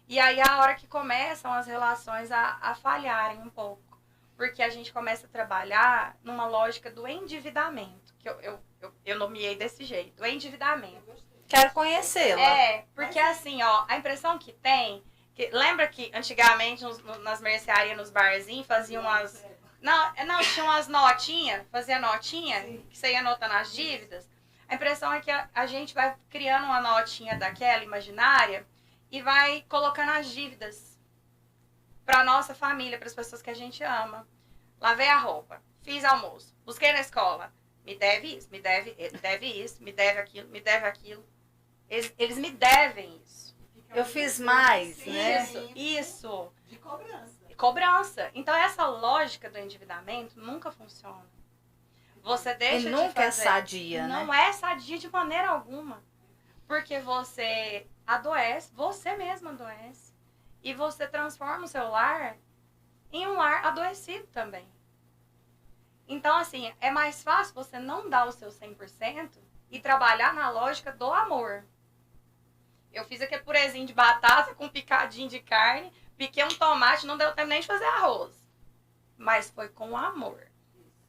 E aí, a hora que começam as relações a falharem um pouco. Porque a gente começa a trabalhar numa lógica do endividamento. Que eu nomeei desse jeito. O endividamento. Quero conhecê-la. Porque assim, ó, a impressão que tem... lembra que antigamente nas mercearias, nos barzinhos, faziam umas... Não, tinha umas notinhas, fazia notinha, que você ia anotando as dívidas. A impressão é que a gente vai criando uma notinha daquela imaginária e vai colocando as dívidas para nossa família, para as pessoas que a gente ama. Lavei a roupa, fiz almoço, busquei na escola, me deve isso, me deve isso, me deve aquilo. Eles me devem isso. Eu fiz mais, né? Isso. De cobrança. Cobrança. Então, essa lógica do endividamento nunca funciona. Você deixa E nunca de fazer. é sadia, Não né? é sadia de maneira alguma. Porque você adoece, você mesmo adoece. E você transforma o seu lar em um lar adoecido também. Então, assim, é mais fácil você não dar o seu 100% e trabalhar na lógica do amor. Eu fiz aquele purezinho de batata com picadinho de carne, piquei um tomate, não deu tempo nem de fazer arroz. Mas foi com amor.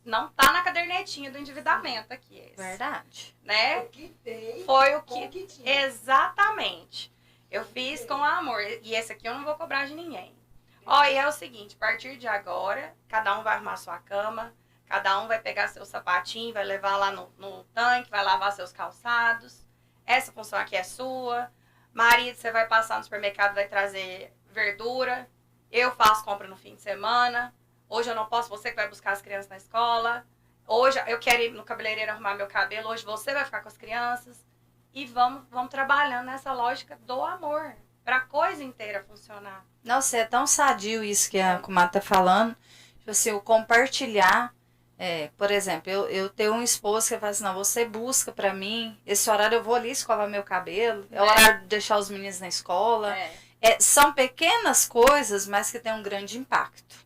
Não tá na cadernetinha do endividamento aqui esse. Verdade. Né? O que tem, Foi o com que... tinha. Exatamente. Eu fiz com amor. E esse aqui eu não vou cobrar de ninguém. Ó, e é o seguinte, a partir de agora, cada um vai arrumar sua cama, cada um vai pegar seu sapatinho, vai levar lá no tanque, vai lavar seus calçados. Essa função aqui é sua. Marido, você vai passar no supermercado, vai trazer verdura. Eu faço compra no fim de semana. Hoje eu não posso, você que vai buscar as crianças na escola. Hoje eu quero ir no cabeleireiro arrumar meu cabelo. Hoje você vai ficar com as crianças. E vamos trabalhando nessa lógica do amor. Pra coisa inteira funcionar. Nossa, é tão sadio isso que a comadre tá falando. Tipo assim, o compartilhar. Por exemplo, eu tenho um esposo que fala assim, não, você busca pra mim, esse horário eu vou ali escovar meu cabelo, é o horário de deixar os meninos na escola. São pequenas coisas, mas que tem um grande impacto.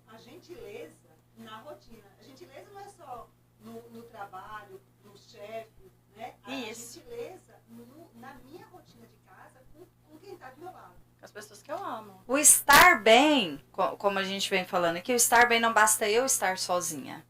A gentileza na rotina. A gentileza não é só no trabalho, no chefe, né? A gentileza na minha rotina de casa com quem está do meu lado. Com as pessoas que eu amo. O estar bem, como a gente vem falando aqui, o estar bem não basta eu estar sozinha.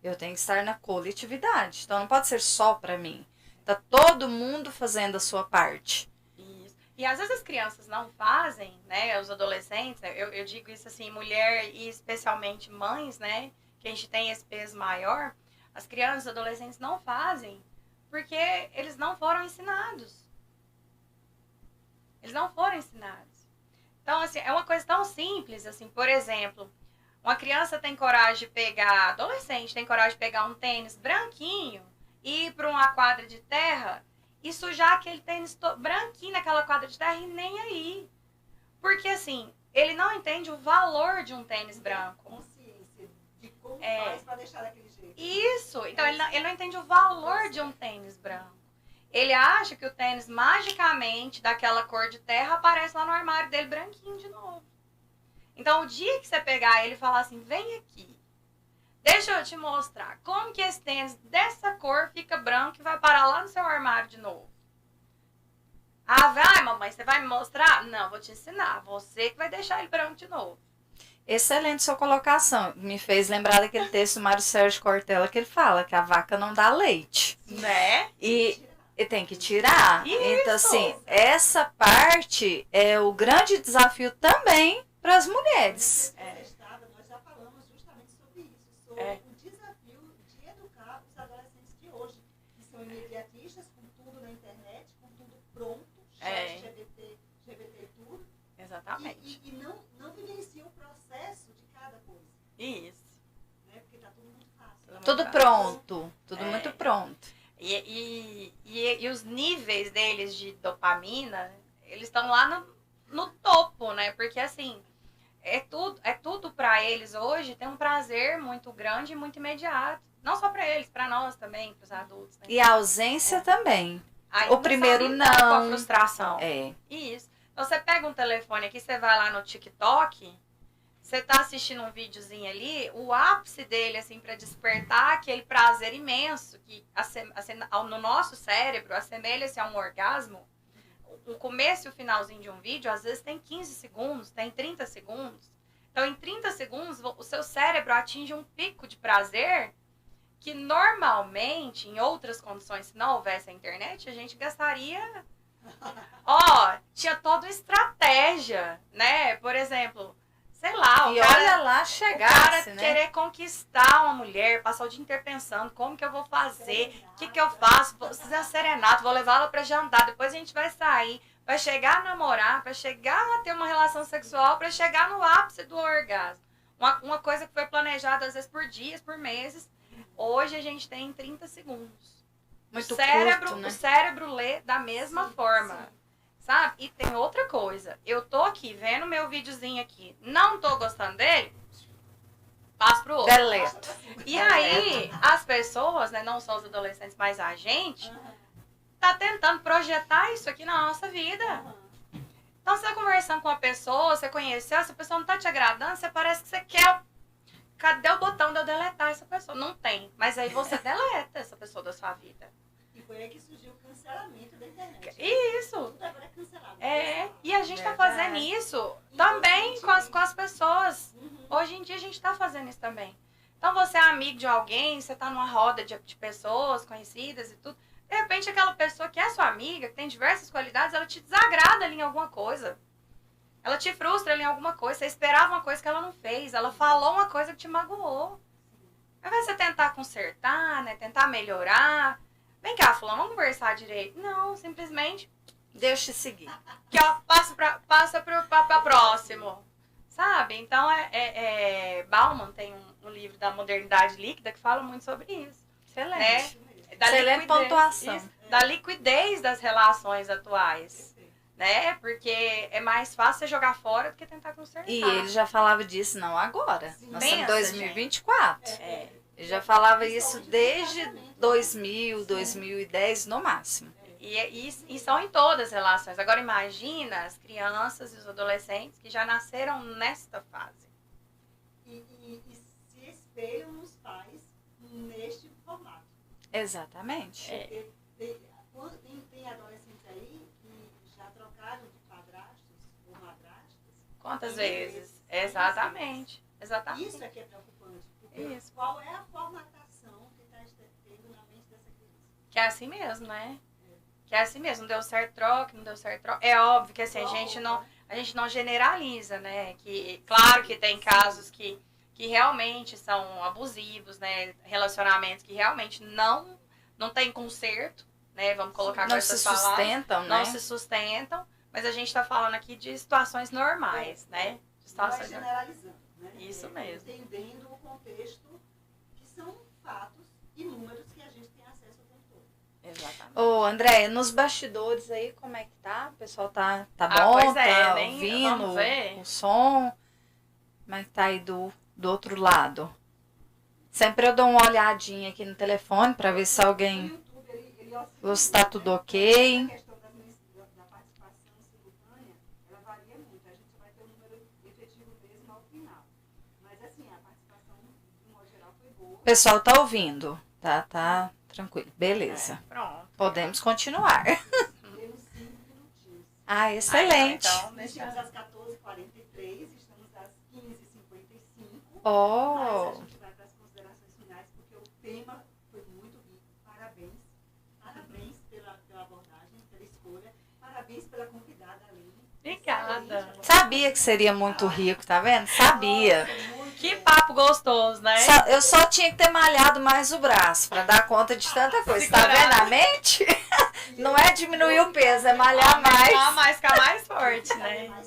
Eu tenho que estar na coletividade. Então não pode ser só pra mim. Tá todo mundo fazendo a sua parte. Isso. E às vezes as crianças não fazem, né? Os adolescentes, eu digo isso assim, mulher e especialmente mães, né? Que a gente tem esse peso maior. As crianças e adolescentes não fazem porque eles não foram ensinados. Eles não foram ensinados. Então, assim, é uma coisa tão simples, assim, por exemplo, uma criança tem coragem de pegar, adolescente tem coragem de pegar um tênis branquinho e ir para uma quadra de terra e sujar aquele tênis branquinho naquela quadra de terra e nem aí. Porque, assim, ele não entende o valor de um tênis branco. Consciência de como faz para deixar daquele jeito. Isso. Então, ele não entende o valor de um tênis branco. Ele acha que o tênis, magicamente, daquela cor de terra, aparece lá no armário dele branquinho de novo. Então, o dia que você pegar ele e falar assim, vem aqui, deixa eu te mostrar como que esse tênis dessa cor fica branco e vai parar lá no seu armário de novo. Ah, vai, mamãe, você vai me mostrar? Não, vou te ensinar. Você que vai deixar ele branco de novo. Excelente sua colocação. Me fez lembrar daquele texto do Mário Sérgio Cortella que ele fala que a vaca não dá leite. Né? E tem que tirar. Isso. Então, assim, essa parte é o grande desafio também para as mulheres. Nós já falamos justamente sobre isso, sobre o desafio de educar os adolescentes de hoje, que são imediatistas, com tudo na internet, com tudo pronto, chat, GBT e tudo. Exatamente. E não vivenciam o processo de cada coisa. Isso. Né? Porque está tudo muito fácil. Tudo pronto. Tudo muito pronto. E os níveis deles de dopamina, eles estão lá no topo, né? Porque, assim, é tudo para eles hoje tem um prazer muito grande e muito imediato. Não só para eles, para nós também, para os adultos. Né? E a ausência também. Ainda o primeiro sabe lidar com a não. frustração. É. Isso. Então, você pega um telefone aqui, você vai lá no TikTok, você tá assistindo um videozinho ali, o ápice dele, assim, para despertar aquele prazer imenso que no nosso cérebro assemelha-se a um orgasmo. O começo e o finalzinho de um vídeo, às vezes tem 15 segundos, tem 30 segundos. Então, em 30 segundos, o seu cérebro atinge um pico de prazer que normalmente, em outras condições, se não houvesse a internet, a gente gastaria... tinha toda uma estratégia, né? Por exemplo, sei lá, E olha lá, chegasse, né? querer conquistar uma mulher, passar o dia inteiro pensando como que eu vou fazer, o que eu faço, vou fazer uma serenata, vou levar ela pra jantar, depois a gente vai sair, vai chegar a namorar, vai chegar a ter uma relação sexual, pra chegar no ápice do orgasmo. Uma coisa que foi planejada às vezes por dias, por meses, hoje a gente tem em 30 segundos. Muito O cérebro, curto, né? o cérebro lê da mesma forma. Sabe? E tem outra coisa. Eu tô aqui vendo meu videozinho aqui. Não tô gostando dele? Passo pro outro. Deleto. E aí, as pessoas, né, não só os adolescentes, mas a gente, tá tentando projetar isso aqui na nossa vida. Então, você tá conversando com uma pessoa, você conheceu, essa pessoa não tá te agradando, você parece que você quer... Cadê o botão de eu deletar essa pessoa? Não tem. Mas aí você deleta essa pessoa da sua vida. E foi aí que surgiu o cancelamento da internet. Isso. Tudo agora é cancelado. E a gente tá Verdade. fazendo isso também com as pessoas. Hoje em dia a gente tá fazendo isso também. Então você é amigo de alguém, você tá numa roda de pessoas conhecidas e tudo. De repente aquela pessoa que é sua amiga, que tem diversas qualidades, ela te desagrada ali em alguma coisa. Ela te frustra ali em alguma coisa. Você esperava uma coisa que ela não fez. Ela falou uma coisa que te magoou. Ao invés de você tentar consertar, né? Tentar melhorar. Vem cá, fulano, vamos conversar direito. Não, simplesmente... Deixa eu seguir. Que ó, passa pra próximo. Sabe? Então, Bauman tem um livro da modernidade líquida que fala muito sobre isso. Excelente. Né? Da Excelente liquidez, pontuação. isso, da liquidez das relações atuais. Né? Porque é mais fácil você jogar fora do que tentar consertar. E ele já falava disso, não agora. Nós estamos em Pensa, 2024. Ele já falava isso desde 2000, 2010 no máximo. E são em todas as relações. Agora imagina as crianças e os adolescentes que já nasceram nesta fase. E se espelham nos pais neste formato. Exatamente. Tem adolescentes aí que já trocaram de padrastos ou madrastas. Quantas vezes? Exatamente. Exatamente. Isso é que é preocupante. Porque Isso. qual é a formatação que está tendo na mente dessa criança? Que é assim mesmo, né? Que é assim mesmo. Não deu certo, troca, não deu certo, troca. É óbvio que assim, a gente não generaliza, né? Que, claro que tem casos que realmente são abusivos, né? Relacionamentos que realmente não tem conserto, né? Vamos colocar com Não essas se palavras. sustentam, né? Não se sustentam, mas a gente está falando aqui de situações normais, né? De Não é situações normais. generalizando, né? Isso mesmo. Entendendo o contexto, que são fatos e números que a gente tem acesso o tempo todo. Exatamente. Ô, André, nos bastidores aí, como é que tá? O pessoal tá bom? Pois é, tá nem ouvindo vamos ver. o som? Como é que tá aí do outro lado? Sempre eu dou uma olhadinha aqui no telefone pra ver se O alguém... YouTube, ele oscila Ou se tá muito, tudo né? ok. A questão da participação simultânea, ela varia muito. A gente vai ter um número efetivo mesmo ao final. Mas, assim, a participação, de modo geral, foi boa. O pessoal tá ouvindo. Tá tranquilo. Beleza. Pronto. Podemos continuar. Temos 5 minutinhos. Ah, excelente. Então, Iniciamos às 14h43, estamos às 15h55. Mas Oh, a gente vai para as considerações finais, porque o tema foi muito rico. Parabéns. Parabéns pela abordagem, pela escolha. Parabéns pela convidada, Aline. Obrigada. Excelente. sabia que seria muito rico, tá vendo? Sabia. Que papo gostoso, né? Eu só tinha que ter malhado mais o braço pra dar conta de tanta coisa. Tá Segurar. vendo a mente? Não é diminuir o peso, é malhar mais. Aumentar mais, ficar mais forte, né?